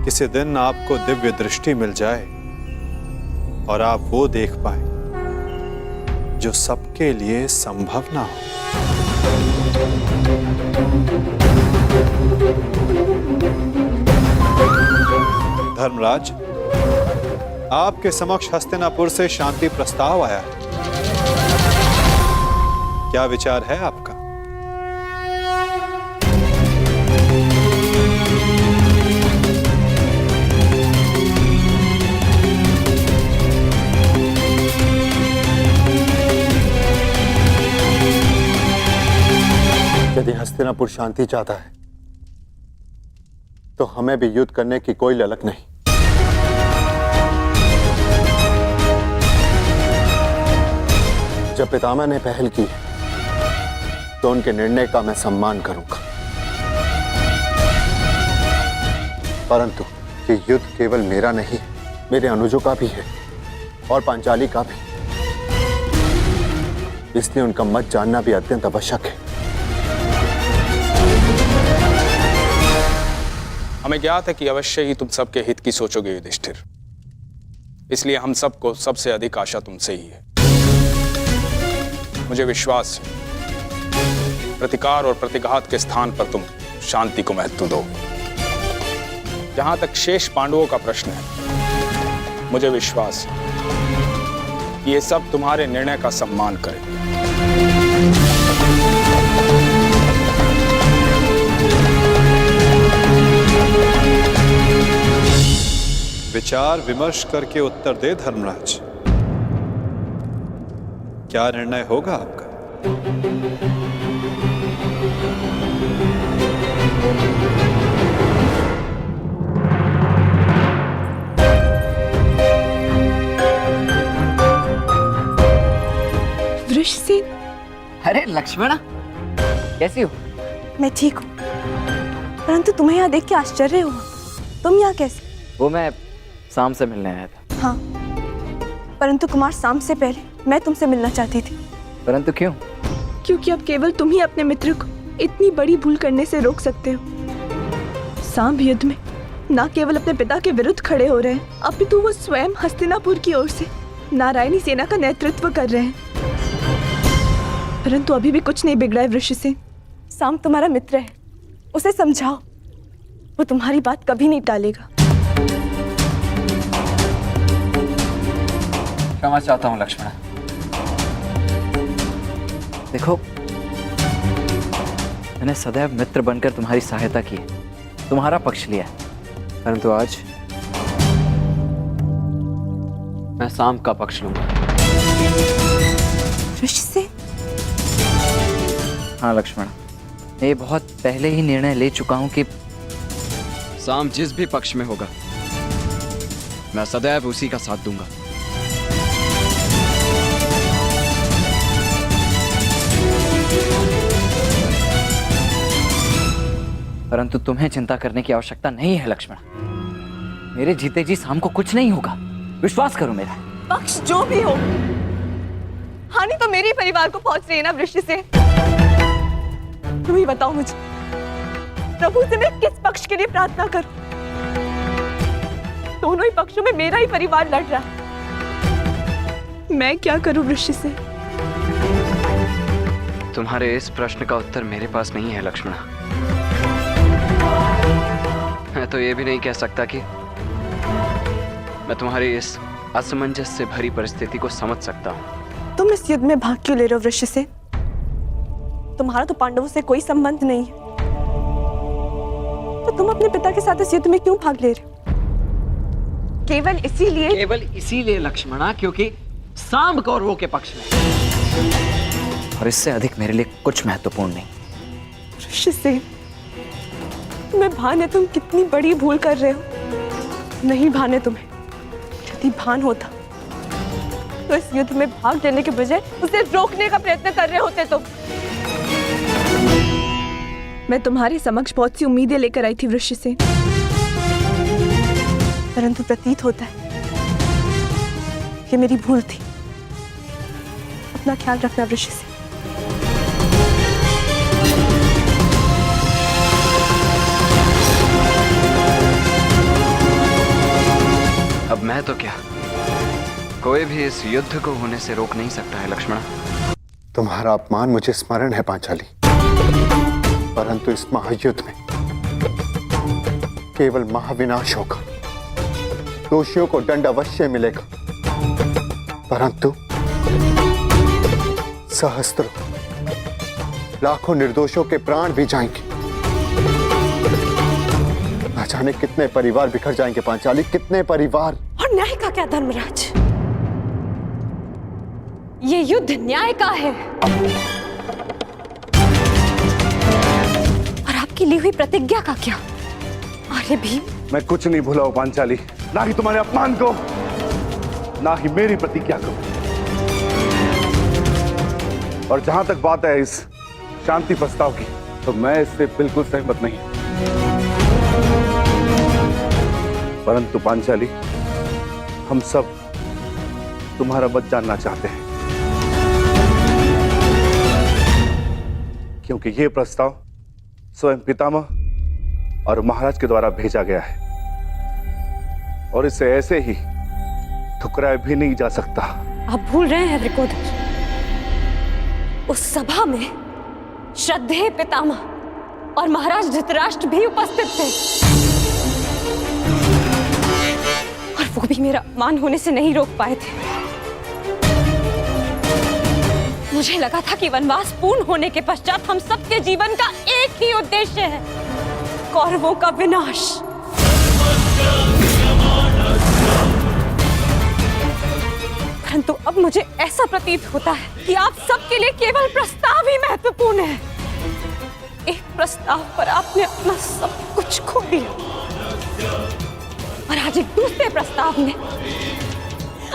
Speaker 3: किसी दिन आपको दिव्य दृष्टि मिल जाए और आप वो देख पाए जो सबके लिए संभव ना हो। धर्मराज, आपके समक्ष हस्तिनापुर से शांति प्रस्ताव आया है। क्या विचार है आपका?
Speaker 7: यदि हस्तिनापुर शांति चाहता है तो हमें भी युद्ध करने की कोई ललक नहीं। जब पितामह ने पहल की तो उनके निर्णय का मैं सम्मान करूंगा, परंतु ये युद्ध केवल मेरा नहीं, मेरे अनुजों का भी है और पांचाली का भी, इसलिए उनका मत जानना भी अत्यंत आवश्यक है।
Speaker 13: हमें ज्ञात है कि अवश्य ही तुम सबके हित की सोचोगे युधिष्ठिर, इसलिए हम सबको सबसे अधिक आशा तुमसे ही है। मुझे विश्वास है प्रतिकार और प्रतिघात के स्थान पर तुम शांति को महत्व दो। जहां तक शेष पांडवों का प्रश्न है, मुझे विश्वास है कि ये सब तुम्हारे निर्णय का सम्मान करेंगे।
Speaker 3: विचार विमर्श करके उत्तर दे धर्मराज, क्या निर्णय होगा आपका?
Speaker 14: वृषसेन।
Speaker 15: अरे लक्ष्मणा, कैसी हो?
Speaker 14: मैं ठीक हूँ, परंतु तुम्हें यहाँ देख के आश्चर्य हुआ। तुम यहाँ कैसे?
Speaker 15: वो मैं शाम से मिलने आया था।
Speaker 14: हाँ, परंतु कुमार शाम से पहले मैं तुमसे मिलना चाहती थी।
Speaker 15: परंतु क्यों?
Speaker 14: क्योंकि अब केवल तुम ही अपने मित्र को इतनी बड़ी भूल करने से रोक सकते हो। सांब युद्ध में न केवल अपने पिता के विरुद्ध खड़े हो रहे हैं, अपितु वो स्वयं हस्तिनापुर की ओर से नारायणी सेना का नेतृत्व कर रहे हैं। परंतु अभी भी कुछ नहीं बिगड़ा है वृषसेन। सांब तुम्हारा मित्र है, उसे समझाओ, वो तुम्हारी बात कभी नहीं टालेगा।
Speaker 15: क्षमा चाहता हूँ लक्ष्मण। देखो, मैंने सदैव मित्र बनकर तुम्हारी सहायता की है, तुम्हारा पक्ष लिया है, परंतु आज मैं सांब का पक्ष लूंगा।
Speaker 14: वृषसेन?
Speaker 15: हाँ लक्ष्मण, मैं ये बहुत पहले ही निर्णय ले चुका हूं कि सांब जिस भी पक्ष में होगा, मैं सदैव उसी का साथ दूंगा। परंतु तुम्हें चिंता करने की आवश्यकता नहीं है लक्ष्मण। मेरे जीते जी सांब को कुछ नहीं होगा, विश्वास करो मेरा।
Speaker 14: पक्ष जो भी हो, हानि तो मेरे परिवार को पहुंच रही है ना वृषसेन। तुम ही बताओ मुझे, प्रभु से मैं किस पक्ष के लिए प्रार्थना करूं? दोनों ही पक्षों में मेरा ही परिवार लड़ रहा है। मैं क्या करूं ऋषि से?
Speaker 15: तुम्हारे इस प्रश्न का उत्तर मेरे पास नहीं है लक्ष्मणा। मैं तो ये भी नहीं कह सकता कि मैं तुम्हारी इस असमंजस से भरी परिस्थिति को समझ सकता हूँ।
Speaker 14: तुम इस युद्ध में भाग क्यों ले रहे हो ऋषि से? तुम्हारा तो पांडवों से कोई संबंध नहीं है, तो तुम अपने पिता के साथ इस युद्ध में क्यों भाग ले रहे हो? केवल इसीलिए
Speaker 15: लक्ष्मणा, क्योंकि सांब कौरवों के पक्ष में, और इससे अधिक मेरे लिए कुछ महत्वपूर्ण नहीं।
Speaker 14: ऋषि से तुम्हें भान है तुम कितनी बड़ी भूल कर रहे हो। नहीं भान है तुम्हें। यदि भान होता तो इस युद्ध में भाग लेने के बजाय उसे रोकने का प्रयत्न कर रहे होते तुम। मैं तुम्हारे समक्ष बहुत सी उम्मीदें लेकर आई थी ऋषि से, परंतु प्रतीत होता है कि मेरी भूल थी। अपना ख्याल रखना ऋषि से।
Speaker 15: अब मैं तो क्या, कोई भी इस युद्ध को होने से रोक नहीं सकता है लक्ष्मणा।
Speaker 7: तुम्हारा अपमान मुझे स्मरण है पांचाली, परंतु इस महायुद्ध में केवल महाविनाश होगा। दोषियों को दंड अवश्य मिलेगा, परंतु सहस्त्रों लाखों निर्दोषों के प्राण भी जाएंगे। न जाने कितने परिवार बिखर जाएंगे पांचाली, कितने परिवार।
Speaker 8: और न्याय का क्या धर्मराज? ये युद्ध न्याय का है, और आपकी ली हुई प्रतिज्ञा का क्या? अरे भीम,
Speaker 2: मैं कुछ नहीं भूला हूं पांचाली, ना ही तुम्हारे अपमान को, ना ही मेरी प्रतिज्ञा को। और जहां तक बात है इस शांति प्रस्ताव की, तो मैं इससे बिल्कुल सहमत नहीं। परंतु पांचाली, हम सब तुम्हारा मत जानना चाहते हैं, क्योंकि यह प्रस्ताव स्वयं पितामह और महाराज के द्वारा भेजा गया है, और इसे ऐसे ही ठुकराया भी नहीं जा सकता।
Speaker 8: आप भूल रहे हैं वृकोदर, उस सभा में श्रद्धेय पितामह और महाराज धृतराष्ट्र भी उपस्थित थे, और वो भी मेरा अपमान होने से नहीं रोक पाए थे। मुझे लगा था कि वनवास पूर्ण होने के पश्चात हम सबके जीवन का एक ही उद्देश्य है, कौरवों का विनाश। परंतु अब मुझे ऐसा प्रतीत होता है कि आप सबके लिए केवल प्रस्ताव ही महत्वपूर्ण है। एक प्रस्ताव पर आपने अपना सब कुछ खो दिया, और आज एक दूसरे प्रस्ताव ने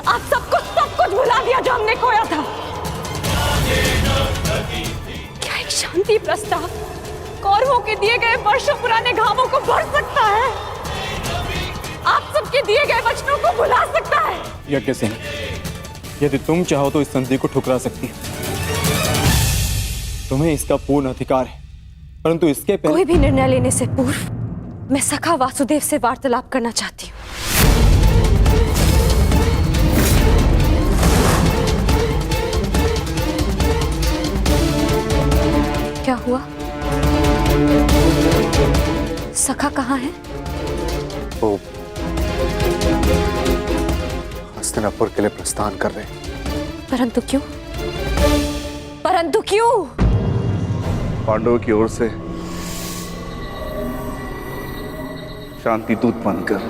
Speaker 8: आप सबको सब कुछ भुला दिया जो हमने खोया था। क्या एक शांति प्रस्ताव कौरवों के दिए गए वर्षों पुराने घावों को भर सकता है? आप सबके दिए गए वचनों को भुला सकता है?
Speaker 11: यज्ञसेन, यदि तुम चाहो तो इस संधि को ठुकरा सकती है। तुम्हें इसका पूर्ण अधिकार है, परंतु इसके पहले
Speaker 8: कोई भी निर्णय लेने से पूर्व मैं सखा वासुदेव से वार्तालाप करना चाहती हूँ। क्या हुआ? सखा कहाँ है?
Speaker 7: वो हस्तिनापुर के लिए प्रस्थान कर रहे हैं।
Speaker 8: परंतु क्यों? परंतु क्यों?
Speaker 2: पांडवों की ओर से शांति दूत बनकर।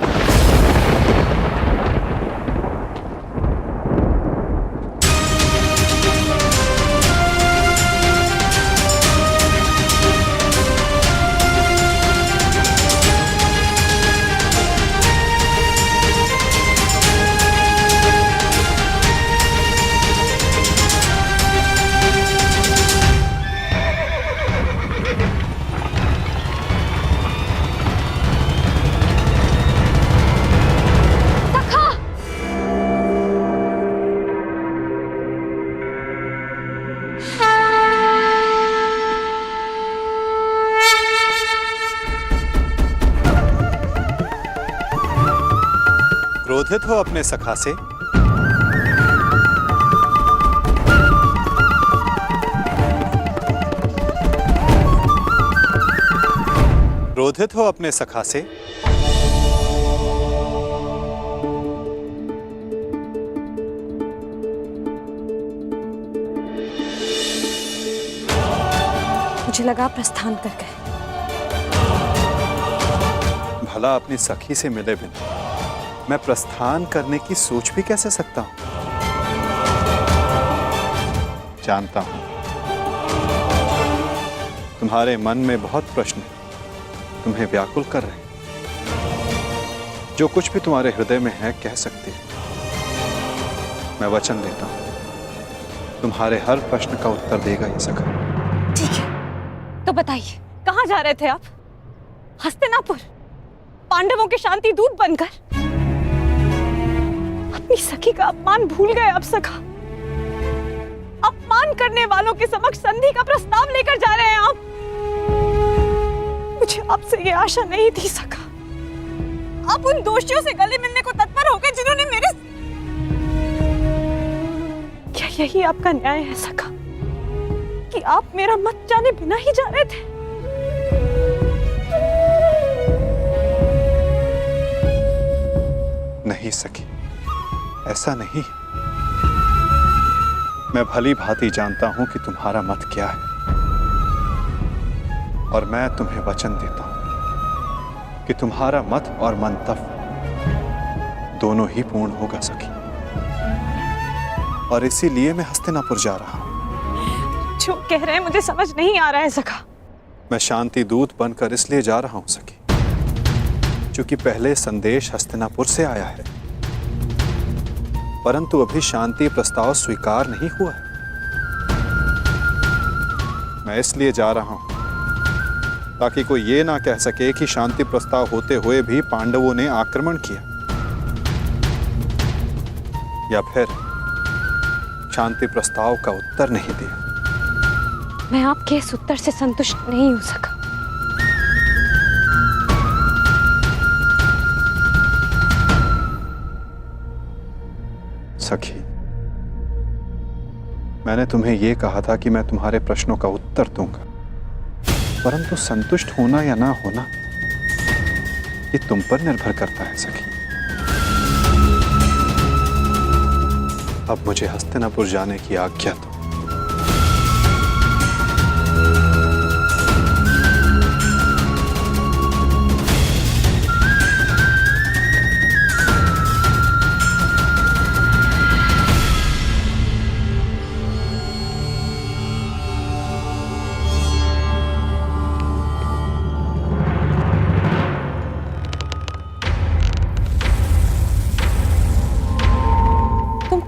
Speaker 3: क्रोधित हो अपने सखा से? क्रोधित हो अपने सखा से?
Speaker 8: मुझे लगा प्रस्थान कर गए।
Speaker 3: भला अपनी सखी से मिले बिना मैं प्रस्थान करने की सोच भी कैसे सकता हूं? जानता हूं तुम्हारे मन में बहुत प्रश्न तुम्हें व्याकुल कर रहे हैं। जो कुछ भी तुम्हारे हृदय में है कह सकते हो। मैं वचन देता हूं तुम्हारे हर प्रश्न का उत्तर देगा ये सखा।
Speaker 8: ठीक है, तो बताइए कहाँ जा रहे थे आप? हस्तिनापुर, पांडवों के शांति दूत बनकर? अपनी सखी का अपमान भूल गए आप सखा? अपमान करने वालों के समक्ष संधि का प्रस्ताव लेकर जा रहे हैं आप? मुझे आपसे ये आशा नहीं थी सखा। आप उन दोषियों से गले मिलने को तत्पर हो गए जिन्होंने मेरे... क्या यही आपका न्याय है सखा कि आप मेरा मत जाने बिना ही जा रहे थे?
Speaker 3: नहीं सखी, ऐसा नहीं। मैं भली भांति जानता हूं कि तुम्हारा मत क्या है, और मैं तुम्हें वचन देता हूं कि तुम्हारा मत और मंतव्य दोनों ही पूर्ण होगा सखी। और इसीलिए मैं हस्तिनापुर जा रहा हूं।
Speaker 8: जो कह रहे हैं मुझे समझ नहीं आ रहा है सखा।
Speaker 3: मैं शांति दूत बनकर इसलिए जा रहा हूं सखी क्योंकि पहले संदेश हस्तिनापुर से आया है, परंतु अभी शांति प्रस्ताव स्वीकार नहीं हुआ है। मैं इसलिए जा रहा हूं ताकि कोई ये ना कह सके कि शांति प्रस्ताव होते हुए भी पांडवों ने आक्रमण किया, या फिर शांति प्रस्ताव का उत्तर नहीं दिया।
Speaker 8: मैं आपके इस उत्तर से संतुष्ट नहीं हो सका।
Speaker 3: सखी, मैंने तुम्हें यह कहा था कि मैं तुम्हारे प्रश्नों का उत्तर दूंगा, परंतु संतुष्ट होना या ना होना ये तुम पर निर्भर करता है सखी। अब मुझे हस्तिनापुर जाने की आज्ञा दो।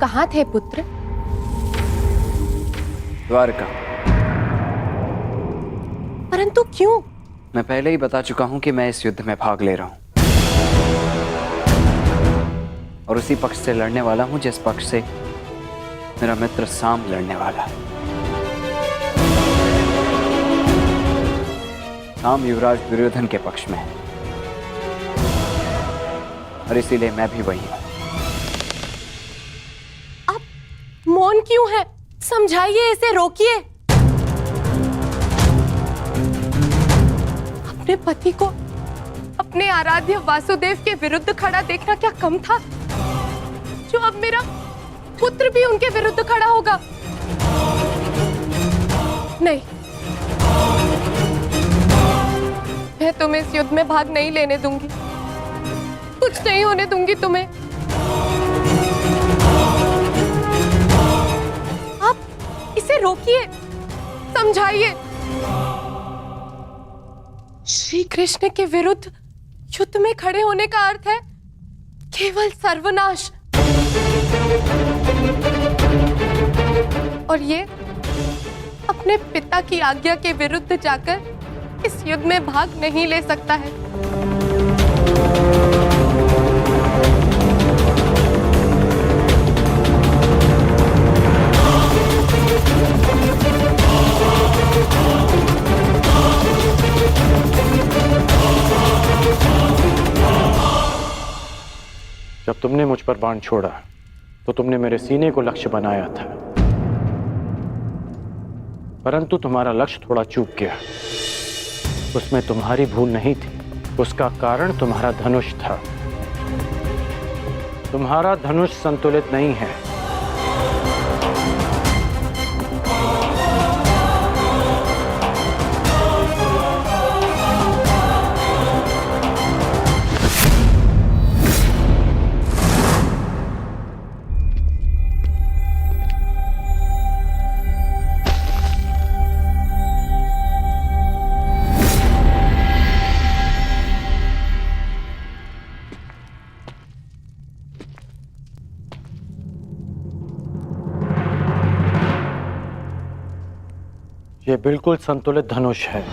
Speaker 8: कहाँ थे पुत्र?
Speaker 15: द्वारका।
Speaker 8: परंतु क्यों?
Speaker 15: मैं पहले ही बता चुका हूं कि मैं इस युद्ध में भाग ले रहा हूं, और उसी पक्ष से लड़ने वाला हूं जिस पक्ष से मेरा मित्र साम लड़ने वाला है। साम युवराज दुर्योधन के पक्ष में है, और इसीलिए मैं भी वही हूं।
Speaker 8: मौन क्यों है? समझाइए, इसे रोकिए। अपने पति को अपने आराध्य वासुदेव के विरुद्ध खड़ा देखना क्या कम था, जो अब मेरा पुत्र भी उनके विरुद्ध खड़ा होगा? नहीं, मैं तुम्हें इस युद्ध में भाग नहीं लेने दूंगी। कुछ नहीं होने दूंगी तुम्हें। इसे रोकिए, समझाइए। श्री कृष्ण के विरुद्ध युद्ध में खड़े होने का अर्थ है केवल सर्वनाश, और ये अपने पिता की आज्ञा के विरुद्ध जाकर इस युद्ध में भाग नहीं ले सकता है।
Speaker 1: जब तुमने मुझ पर बाण छोड़ा तो तुमने मेरे सीने को लक्ष्य बनाया था, परंतु तुम्हारा लक्ष्य थोड़ा चूक गया। उसमें तुम्हारी भूल नहीं थी, उसका कारण तुम्हारा धनुष था। तुम्हारा धनुष संतुलित नहीं है। ये बिल्कुल संतुलित धनुष है।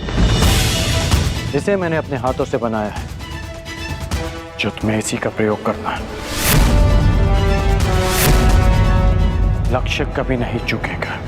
Speaker 1: इसे मैंने अपने हाथों से बनाया है, जो तुम्हें इसी का प्रयोग करना है। लक्ष्य कभी नहीं चूकेगा।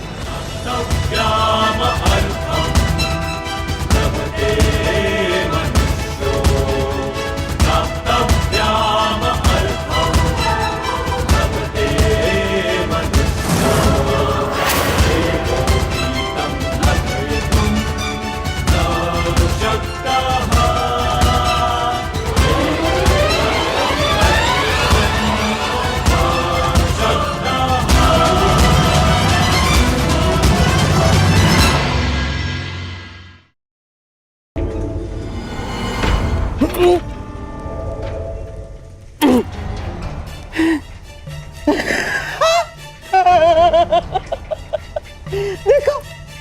Speaker 6: देखो,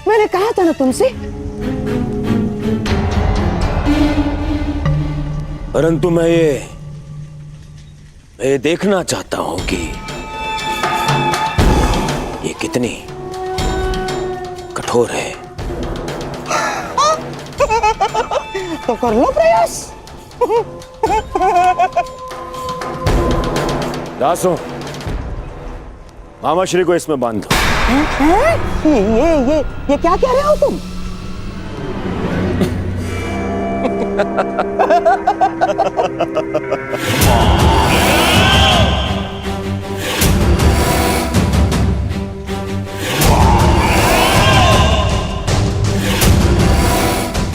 Speaker 6: मैंने कहा था ना तुमसे।
Speaker 5: परंतु मैं ये देखना चाहता हूं कि ये कितनी कठोर है।
Speaker 6: तो कर लो प्रयास।
Speaker 5: दासों, मामा श्री को इसमें बांध दो।
Speaker 6: ये क्या कह रहे हो तुम?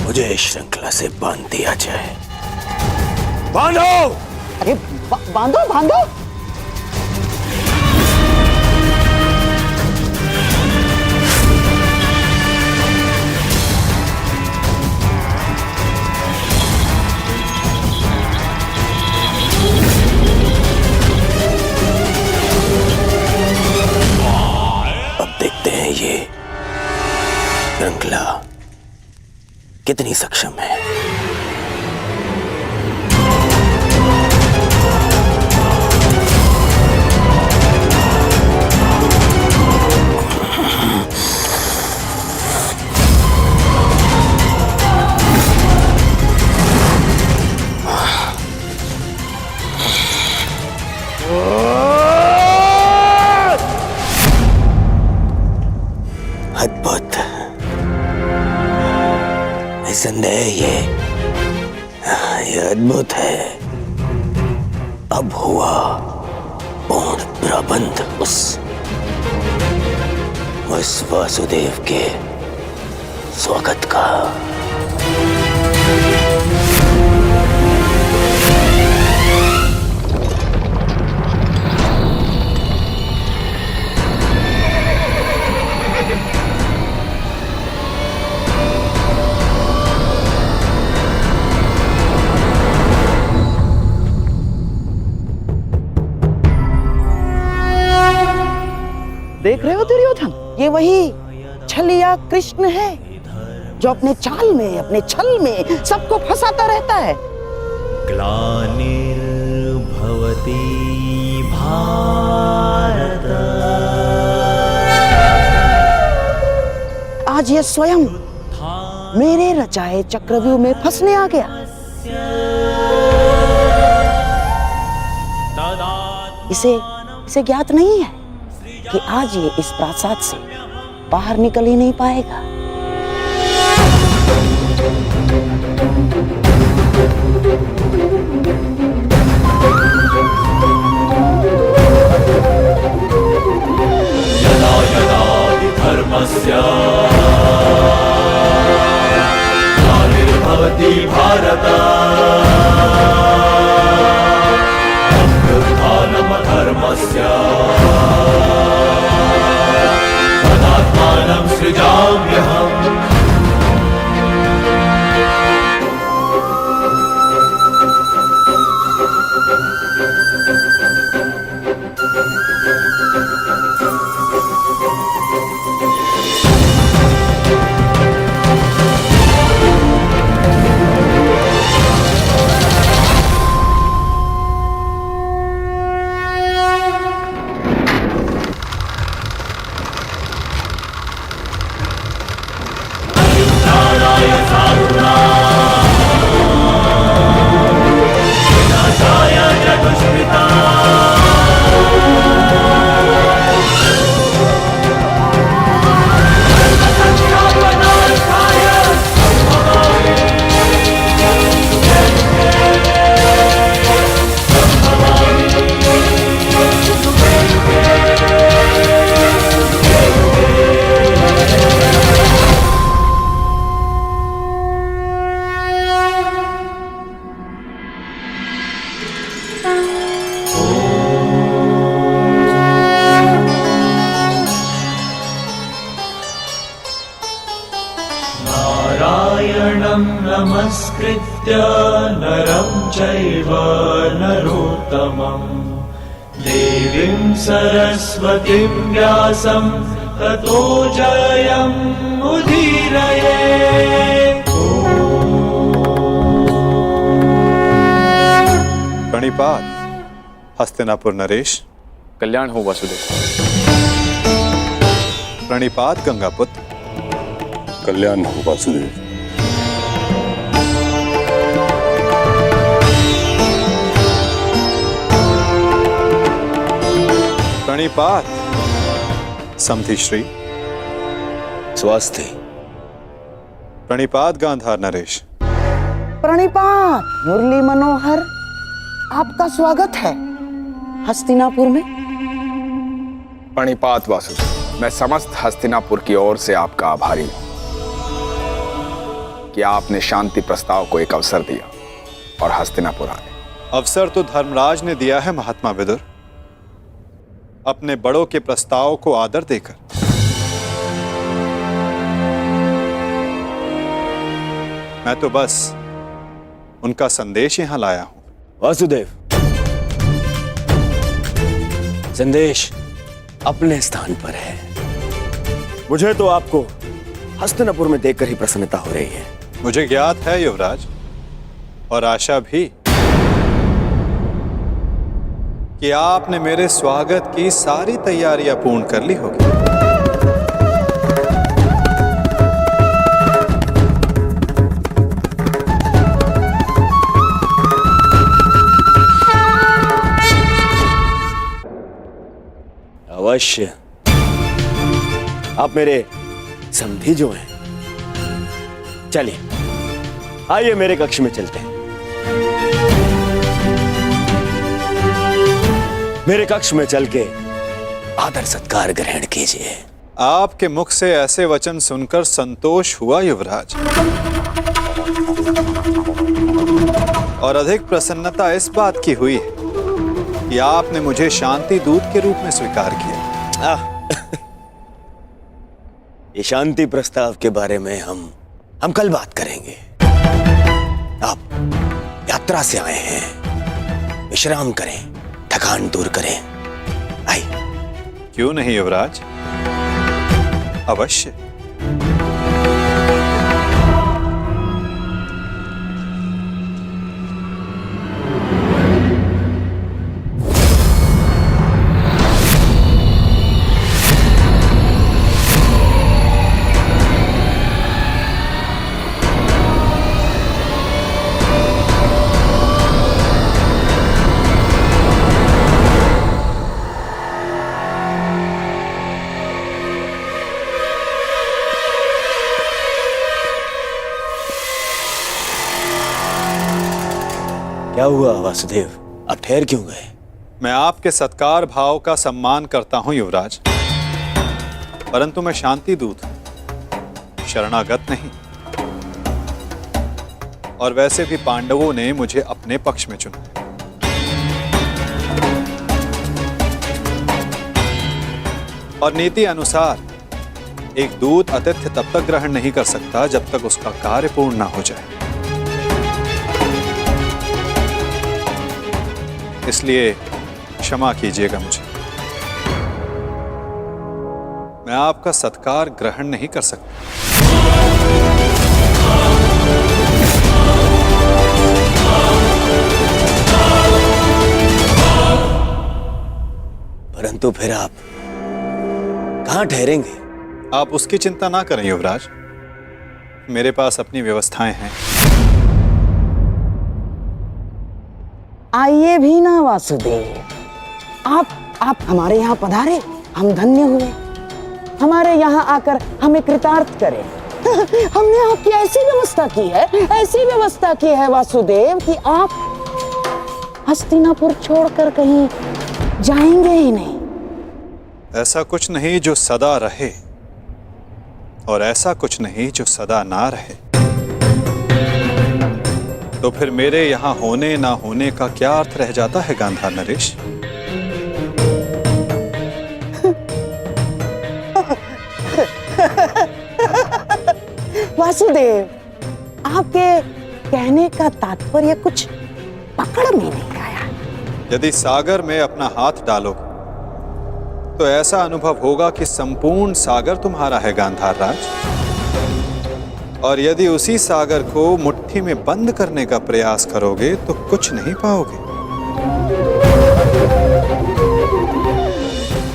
Speaker 5: मुझे श्रृंखला से बांध दिया जाए। बांधो!
Speaker 6: अरे बांधो बांधो।
Speaker 5: ये श्रृंखला कितनी सक्षम है। अद्भुत, निसंदेह ये अद्भुत है। अब हुआ पूर्ण प्रबंध उस वासुदेव के स्वागत का।
Speaker 6: देख रहे हो दुर्योधन, ये वही छलिया कृष्ण है जो अपने चाल में, अपने छल में सबको फंसाता रहता है।
Speaker 16: ग्लानिर्भवति भारत,
Speaker 6: आज ये स्वयं मेरे रचाए चक्रव्यूह में फंसने आ गया। इसे ज्ञात नहीं है कि आज ये इस प्रासाद से बाहर निकल ही नहीं पाएगा।
Speaker 16: नारायणं नमस्कृत्य नरं चैव नरोत्तमं देवीं सरस्वतीं व्यासं ततो जयमुदीरये।
Speaker 3: प्रणिपात हस्तिनापुर नरेश।
Speaker 13: कल्याण हो वासुदेव।
Speaker 3: प्रणिपात गंगापुत्र।
Speaker 12: कल्याण हो वासुदेव।
Speaker 3: प्रणिपात समधि श्री।
Speaker 5: स्वास्थ्य।
Speaker 3: प्रणिपात गांधार नरेश।
Speaker 6: प्रणिपात मुरली मनोहर, आपका स्वागत है हस्तिनापुर में।
Speaker 13: प्रणिपात वासुदेव, मैं समस्त हस्तिनापुर की ओर से आपका आभारी हूं कि आपने शांति प्रस्ताव को एक अवसर दिया और हस्तिनापुर आए।
Speaker 3: अवसर तो धर्मराज ने दिया है महात्मा विदुर, अपने बड़ों के प्रस्ताव को आदर देकर। मैं तो बस उनका संदेश यहां लाया हूं।
Speaker 5: वासुदेव, संदेश अपने स्थान पर है। मुझे तो आपको हस्तिनापुर में देखकर ही प्रसन्नता हो रही है।
Speaker 3: मुझे ज्ञात है युवराज, और आशा भी कि आपने मेरे स्वागत की सारी तैयारियां पूर्ण कर ली होगी।
Speaker 5: अवश्य। आप मेरे समधी जो हैं। चलिए आइए मेरे कक्ष में चलते हैं। मेरे कक्ष में चल के आदर सत्कार ग्रहण कीजिए।
Speaker 3: आपके मुख से ऐसे वचन सुनकर संतोष हुआ युवराज, और अधिक प्रसन्नता इस बात की हुई है कि आपने मुझे शांति दूत के रूप में स्वीकार किया।
Speaker 5: ये शांति प्रस्ताव के बारे में हम कल बात करेंगे। आप यात्रा से आए हैं, विश्राम करें, थकान दूर करें। आइए।
Speaker 3: क्यों नहीं युवराज, अवश्य।
Speaker 5: क्या हुआ वासुदेव, आप ठहर क्यों गए?
Speaker 3: मैं आपके सत्कार भाव का सम्मान करता हूं युवराज, परंतु मैं शांति दूत हूं, शरणागत नहीं। और वैसे भी पांडवों ने मुझे अपने पक्ष में चुना। और नीति अनुसार एक दूत आतिथ्य तब तक ग्रहण नहीं कर सकता जब तक उसका कार्य पूर्ण ना हो जाए। इसलिए क्षमा कीजिएगा मुझे, मैं आपका सत्कार ग्रहण नहीं कर सकता।
Speaker 5: परंतु फिर आप कहां ठहरेंगे?
Speaker 3: आप उसकी चिंता ना करें युवराज, मेरे पास अपनी व्यवस्थाएं हैं।
Speaker 6: आइए भी ना वासुदेव, आप हमारे यहाँ पधारे, हम धन्य हुए। हमारे यहाँ आकर हमें कृतार्थ करें। हमने आपकी ऐसी व्यवस्था की है, ऐसी व्यवस्था की है वासुदेव कि आप हस्तिनापुर छोड़कर कहीं जाएंगे ही नहीं।
Speaker 3: ऐसा कुछ नहीं जो सदा रहे, और ऐसा कुछ नहीं जो सदा ना रहे। तो फिर मेरे यहाँ होने ना होने का क्या अर्थ रह जाता है गांधार नरेश?
Speaker 6: वासुदेव, आपके कहने का तात्पर्य कुछ पकड़ में नहीं आया।
Speaker 3: यदि सागर में अपना हाथ डालोगे तो ऐसा अनुभव होगा कि संपूर्ण सागर तुम्हारा है गांधार राज। और यदि उसी सागर को मुट्ठी में बंद करने का प्रयास करोगे तो कुछ नहीं पाओगे।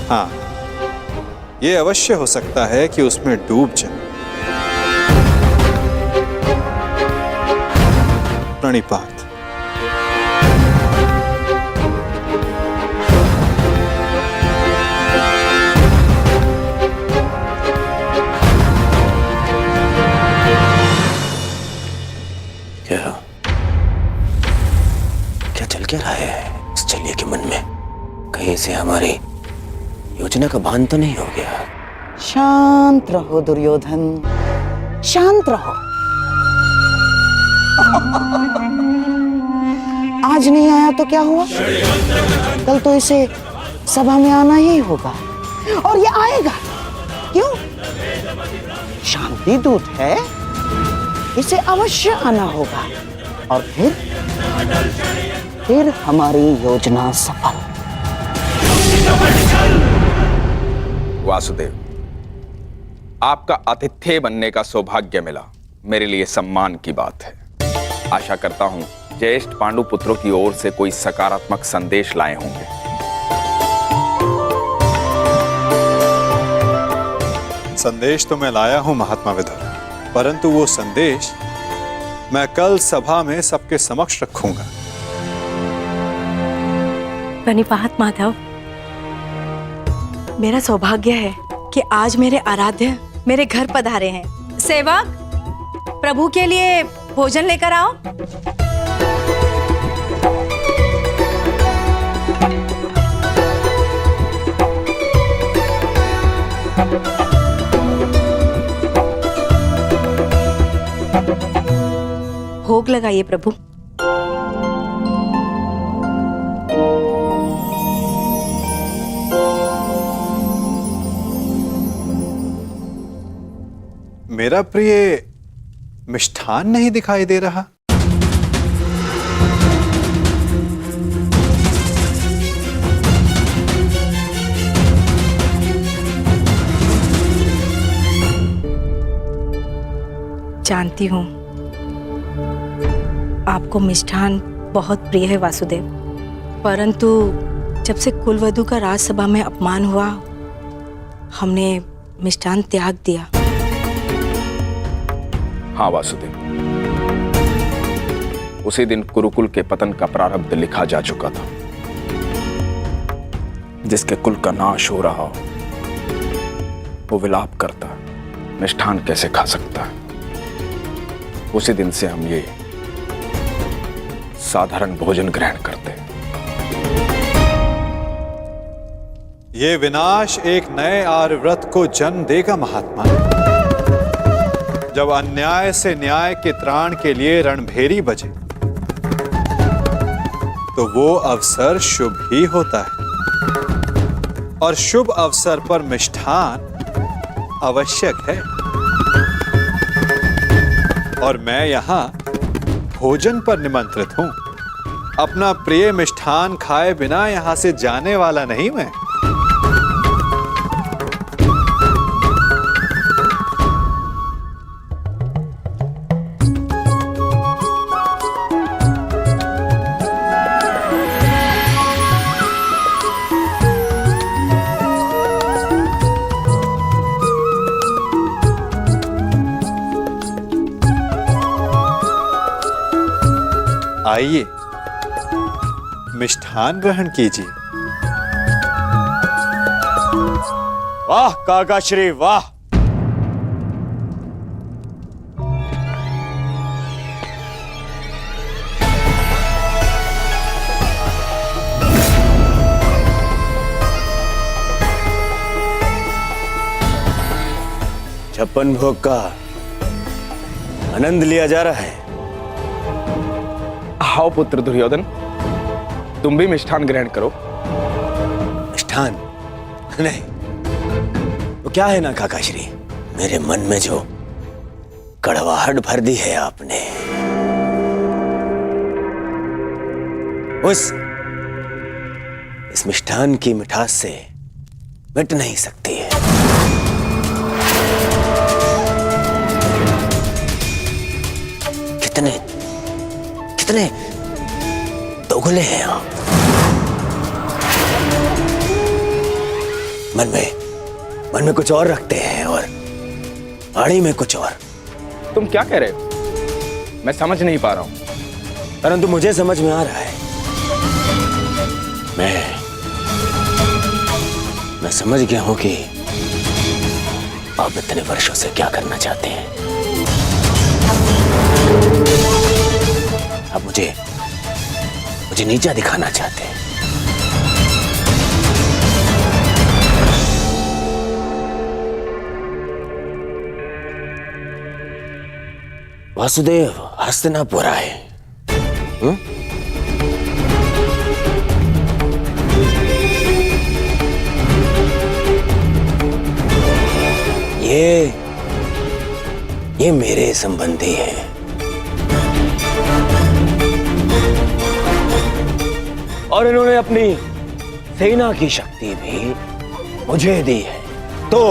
Speaker 3: हाँ, यह अवश्य हो सकता है कि उसमें डूब जाए। प्रणिपात।
Speaker 5: क्या चल क्या रहा है इस छलिए के मन में? कहीं से हमारी योजना का भान तो नहीं हो गया?
Speaker 6: शांत रहो दुर्योधन, शांत रहो। आज नहीं आया तो क्या हुआ? कल तो इसे सभा में आना ही होगा, और ये आएगा। क्यों? शांति दूत है, इसे अवश्य आना होगा, और फिर हमारी योजना सफल।
Speaker 13: वासुदेव, आपका आतिथ्य बनने का सौभाग्य मिला, मेरे लिए सम्मान की बात है। आशा करता हूं ज्येष्ठ पांडु पुत्रों की ओर से कोई सकारात्मक संदेश लाए होंगे।
Speaker 3: संदेश तो मैं लाया हूं महात्मा विदुर, परंतु वो संदेश मैं कल सभा में सबके समक्ष रखूंगा।
Speaker 17: प्रणिपात माधव, मेरा सौभाग्य है कि आज मेरे आराध्य मेरे घर पधारे हैं। सेवक, प्रभु के लिए भोजन लेकर आओ। भोग लगाइए प्रभु।
Speaker 3: मेरा प्रिय मिष्ठान नहीं दिखाई दे रहा।
Speaker 17: जानती हूँ आपको मिष्ठान बहुत प्रिय है वासुदेव, परंतु जब से कुलवधू का राजसभा में अपमान हुआ, हमने मिष्ठान त्याग दिया।
Speaker 13: हाँ वासुदेव, उसी दिन कुरुकुल के पतन का प्रारब्ध लिखा जा चुका था। जिसके कुल का नाश हो रहा हो वो विलाप करता, मिष्ठान कैसे खा सकता है? उसी दिन से हम ये साधारण भोजन ग्रहण करते हैं।
Speaker 3: ये विनाश एक नए आर्यव्रत को जन्म देगा महात्मा। जब अन्याय से न्याय के त्राण के लिए रणभेरी बजे तो वो अवसर शुभ ही होता है, और शुभ अवसर पर मिष्ठान आवश्यक है। और मैं यहां भोजन पर निमंत्रित हूं। अपना प्रिय मिष्ठान खाए बिना यहां से जाने वाला नहीं मैं। आइए, मिष्ठान ग्रहण कीजिए।
Speaker 5: वाह काकाश्री वाह। छप्पन भोग का आनंद लिया जा रहा है।
Speaker 13: आओ पुत्र दुर्योधन, तुम भी मिष्ठान ग्रहण करो।
Speaker 5: मिष्ठान नहीं, वो क्या है ना काकाश्री, मेरे मन में जो कड़वाहट भर दी है आपने, इस मिष्ठान की मिठास से मिट नहीं सकती है। कितने कितने दोगले हैं आप। मन में कुछ और रखते हैं और वाणी में कुछ और।
Speaker 13: तुम क्या कह रहे हो? मैं समझ नहीं पा रहा हूं।
Speaker 5: परंतु मुझे समझ में आ रहा है। मैं समझ गया हूं कि आप इतने वर्षों से क्या करना चाहते हैं। आप मुझे नीचा दिखाना चाहते हैं। वासुदेव हस्तिनापुर आए। ये मेरे संबंधी हैं। और इन्होंने अपनी सेना की शक्ति भी मुझे दी है, तो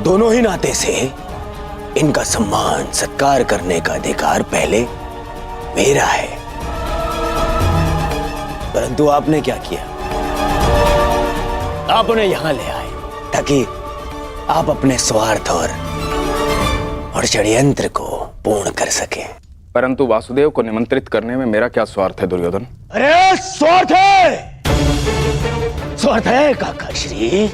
Speaker 5: दोनों ही नाते से इनका सम्मान सत्कार करने का अधिकार पहले मेरा है। परंतु आपने क्या किया? आप उन्हें यहां ले आए ताकि आप अपने स्वार्थ और षड्यंत्र को पूर्ण कर सके।
Speaker 13: परंतु वासुदेव को निमंत्रित करने में मेरा क्या स्वार्थ है दुर्योधन?
Speaker 5: अरे स्वार्थ है काकाश्री।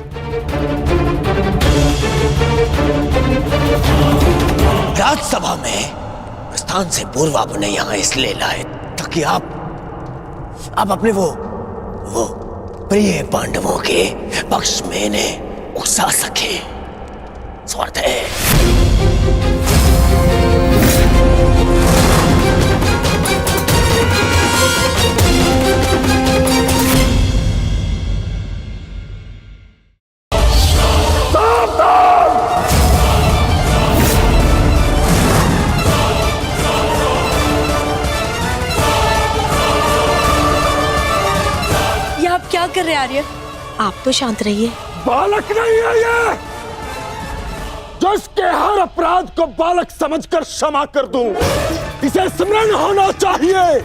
Speaker 5: राजसभा में प्रस्थान से पूर्व आप उन्हें यहां इसलिए लाए ताकि आप अपने वो प्रिय पांडवों के पक्ष में इन्हें उकसा सके। स्वार्थ है।
Speaker 17: ये आप क्या कर रहे हैं आर्य? आप तो शांत रहिए।
Speaker 11: बालक नहीं है ये, जो इसके हर अपराध को बालक समझकर क्षमा कर दूं। इसे स्मरण होना चाहिए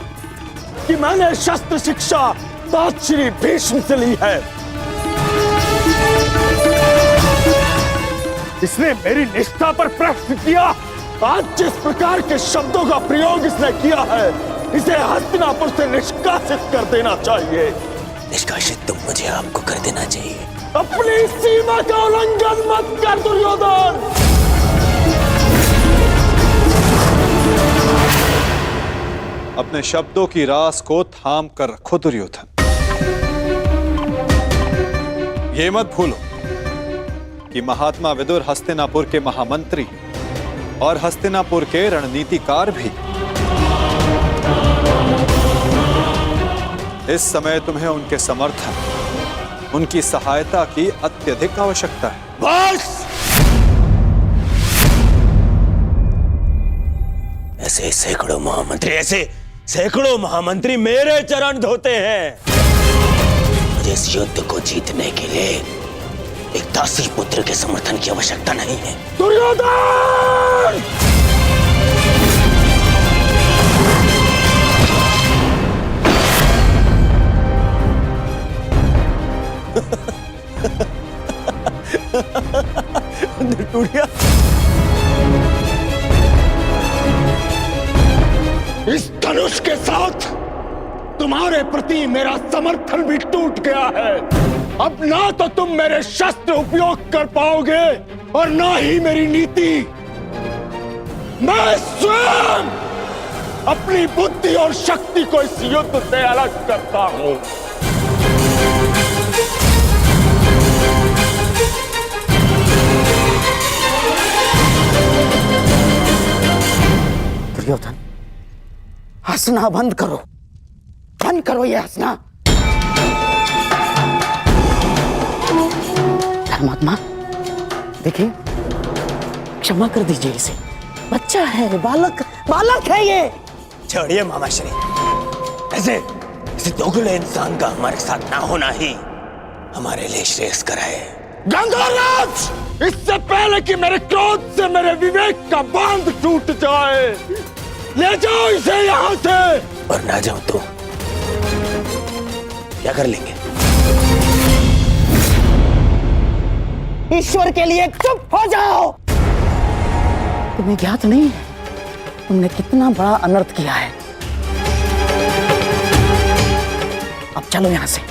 Speaker 11: कि मैंने शस्त्र शिक्षा तात श्री भीष्म से ली है। इसने मेरी निष्ठा पर प्रश्न किया। आज जिस प्रकार के शब्दों का प्रयोग इसने किया है, इसे हस्तिनापुर से निष्कासित कर देना चाहिए।
Speaker 5: निष्कासित तो मुझे आपको कर देना चाहिए।
Speaker 11: अपनी सीमा का उल्लंघन मत कर दुर्योधन।
Speaker 3: अपने शब्दों की रास को थाम कर रखो दुर्योधन। ये मत भूलो कि महात्मा विदुर हस्तिनापुर के महामंत्री और हस्तिनापुर के रणनीतिकार भी। इस समय तुम्हें उनके समर्थन, उनकी सहायता की अत्यधिक आवश्यकता है।
Speaker 5: बस! ऐसे सैकड़ों महामंत्री मेरे चरण धोते हैं। मुझे इस युद्ध को जीतने के लिए एक दासी पुत्र के समर्थन की आवश्यकता नहीं है।
Speaker 11: दुर्योधन! इस धनुष के साथ तुम्हारे प्रति मेरा समर्थन भी टूट गया है। अब ना तो तुम मेरे शस्त्र उपयोग कर पाओगे और ना ही मेरी नीति। मैं स्वयं अपनी बुद्धि और शक्ति को इस युद्ध से अलग करता हूं।
Speaker 6: दुर्योधन, हंसना बंद करो, बंद करो ये हंसना। धर्मात्मा, देखिए, क्षमा कर दीजिए इसे। बच्चा है, बालक है ये।
Speaker 5: छोड़िए मामाश्री, ऐसे दोगले इंसान का हमारे साथ ना होना ही हमारे लिए श्रेयस्कर है।
Speaker 11: गंगाराज, इससे पहले कि मेरे क्रोध से मेरे विवेक का बांध टूट जाए, ले जाओ इसे यहाँ से।
Speaker 5: और ना जाओ तो क्या कर लेंगे?
Speaker 6: ईश्वर के लिए चुप हो जाओ। तुम्हें ज्ञात नहीं है तुमने कितना बड़ा अनर्थ किया है। अब चलो यहां से,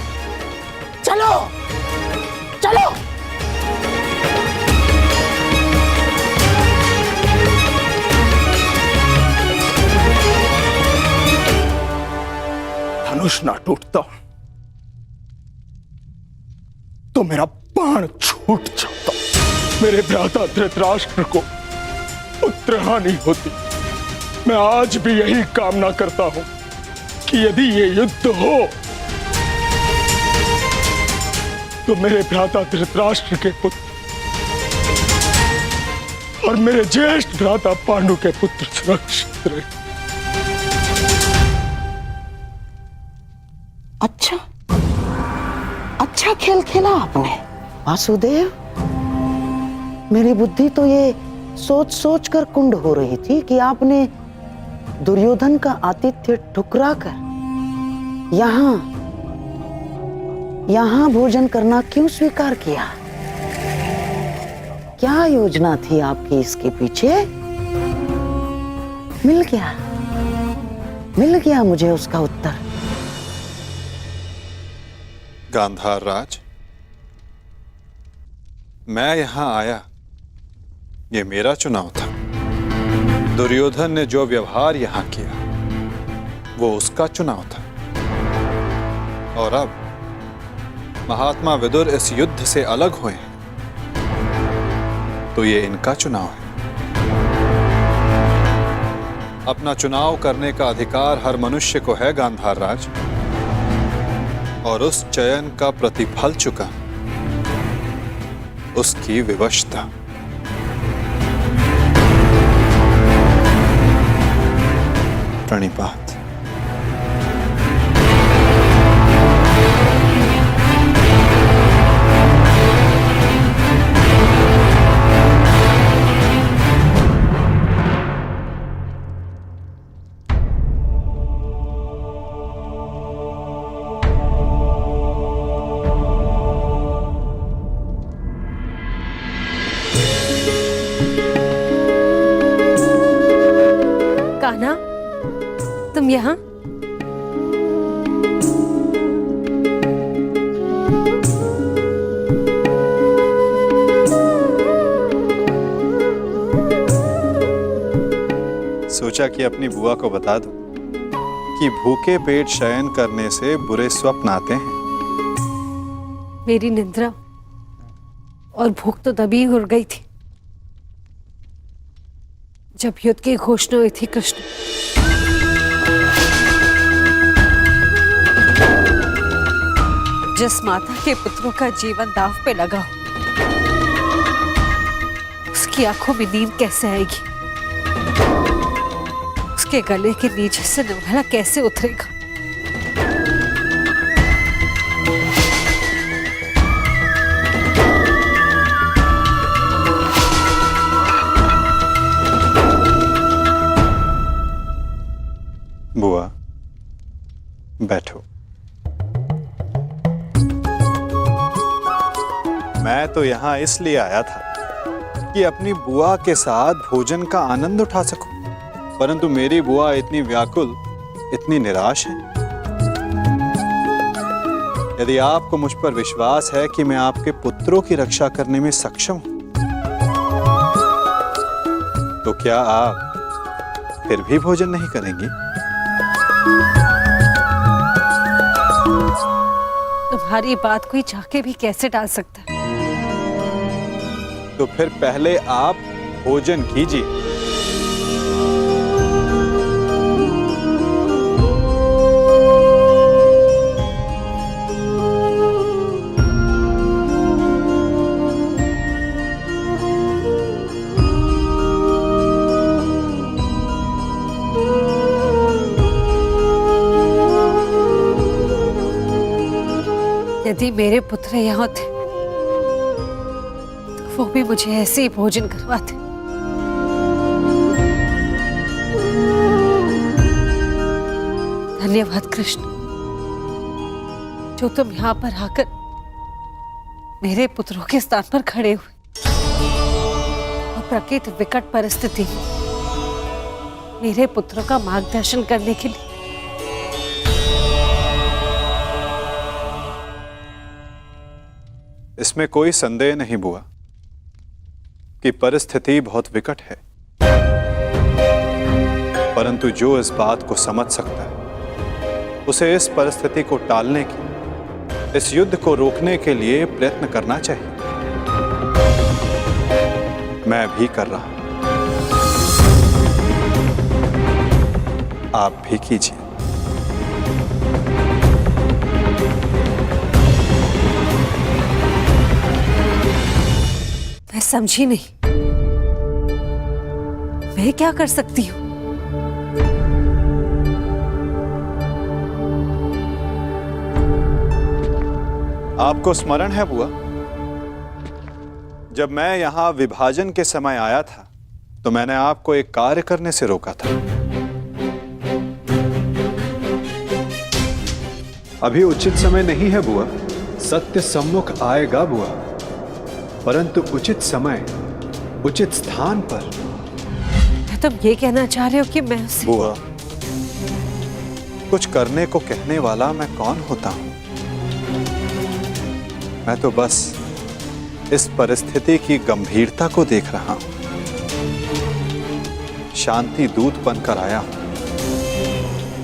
Speaker 6: चलो चलो।
Speaker 11: धनुष ना टूटता तो मेरा बाण छूट जाता। मेरे भ्राता धृतराष्ट्र को पुत्र हानि होती। मैं आज भी यही कामना करता हूं कि यदि ये युद्ध हो तो मेरे भ्राता धृतराष्ट्र के पुत्र और मेरे ज्येष्ठ भ्राता पांडु के पुत्र सुरक्षित रहे।
Speaker 6: अच्छा खेल खेला आपने वासुदेव। मेरी बुद्धि तो ये सोच सोच कर कुंड हो रही थी कि आपने दुर्योधन का आतिथ्य ठुकरा कर यहाँ भोजन करना क्यों स्वीकार किया? क्या योजना थी आपकी इसके पीछे? मिल गया मुझे उसका उत्तर।
Speaker 3: गांधार राज, मैं यहां आया, ये मेरा चुनाव था। दुर्योधन ने जो व्यवहार यहां किया वो उसका चुनाव था। और अब महात्मा विदुर इस युद्ध से अलग हुए हैं तो ये इनका चुनाव है। अपना चुनाव करने का अधिकार हर मनुष्य को है गांधार राज, और उस चयन का प्रतिफल चुका उसकी विवशता। प्रणिपात।
Speaker 8: कान्हा, तुम यहाँ?
Speaker 3: सोचा कि अपनी बुआ को बता दूं कि भूखे पेट शयन करने से बुरे स्वप्न आते हैं।
Speaker 8: मेरी निद्रा और भूख तो तभी उड़ गई थी जब युद्ध की घोषणा हुई थी। कृष्ण, जिस माता के पुत्रों का जीवन दांव पे लगा हो, उसकी आंखों में नींद कैसे आएगी? उसके गले के नीचे से निवाला कैसे उतरेगा?
Speaker 3: बुआ, बैठो। मैं तो यहां इसलिए आया था कि अपनी बुआ के साथ भोजन का आनंद उठा सकूं, परंतु मेरी बुआ इतनी व्याकुल, इतनी निराश है यदि आपको मुझ पर विश्वास है कि मैं आपके पुत्रों की रक्षा करने में सक्षम हूं, तो क्या आप फिर भी भोजन नहीं करेंगी?
Speaker 8: तुम्हारी बात कोई चाह भी कैसे टाल सकता है?
Speaker 3: तो फिर पहले आप भोजन कीजिए।
Speaker 8: यदि मेरे पुत्र यहाँ होते तो वो भी मुझे ऐसे ही भोजन करवाते। धन्यवाद कृष्ण, जो तुम यहाँ पर आकर मेरे पुत्रों के स्थान पर खड़े हुए और प्रकृत विकट परिस्थिति में मेरे पुत्रों का मार्गदर्शन करने के लिए।
Speaker 3: इसमें कोई संदेह नहीं बुआ कि परिस्थिति बहुत विकट है, परंतु जो इस बात को समझ सकता है उसे इस परिस्थिति को टालने की, इस युद्ध को रोकने के लिए प्रयत्न करना चाहिए। मैं भी कर रहा हूं, आप भी कीजिए।
Speaker 8: मैं समझी नहीं, मैं क्या कर सकती हूँ?
Speaker 3: आपको स्मरण है बुआ, जब मैं यहां विभाजन के समय आया था तो मैंने आपको एक कार्य करने से रोका था।
Speaker 7: अभी उचित समय नहीं है बुआ, सत्य सम्मुख आएगा बुआ, परंतु उचित समय उचित स्थान पर।
Speaker 8: तुम ये कहना चाह रहे हो कि मैं उसे...
Speaker 3: बुआ, कुछ करने को कहने वाला मैं कौन होता हूं? मैं तो बस इस परिस्थिति की गंभीरता को देख रहा हूं। शांति दूत बनकर आया हूं,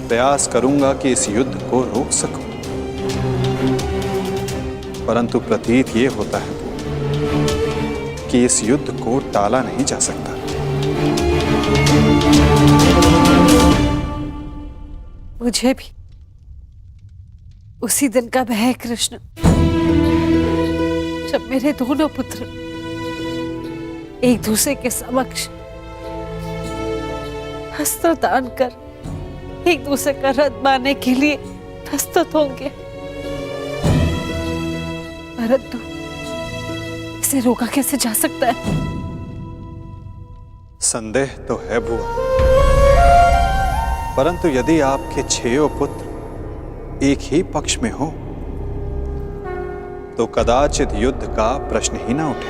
Speaker 3: प्रयास करूंगा कि इस युद्ध को रोक सकूं, परंतु प्रतीत ये होता है कि इस युद्ध को टाला नहीं जा सकता।
Speaker 8: मुझे भी उसी दिन का भय है कृष्ण, जब मेरे दोनों पुत्र एक दूसरे के समक्ष अस्त्र दान कर एक दूसरे का रथ मारने के लिए प्रस्तुत होंगे, परंतु इसे रोका कैसे जा सकता है?
Speaker 3: संदेह तो है बुआ, परंतु यदि आपके 6 पुत्र एक ही पक्ष में हो तो कदाचित युद्ध का प्रश्न ही ना उठे।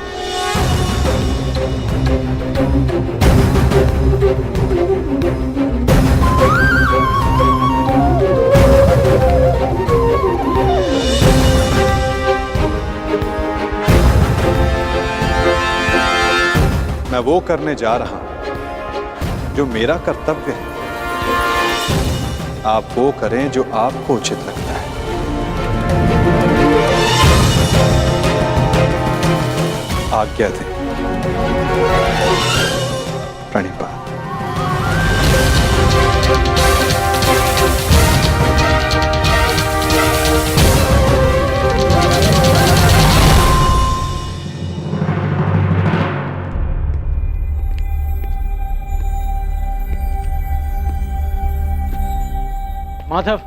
Speaker 3: मैं वो करने जा रहा हूं जो मेरा कर्तव्य है, आप वो करें जो आपको उचित लगता है। आज्ञा दें। प्रणिपात।
Speaker 1: माधव,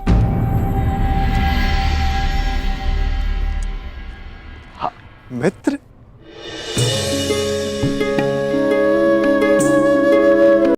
Speaker 3: मित्र,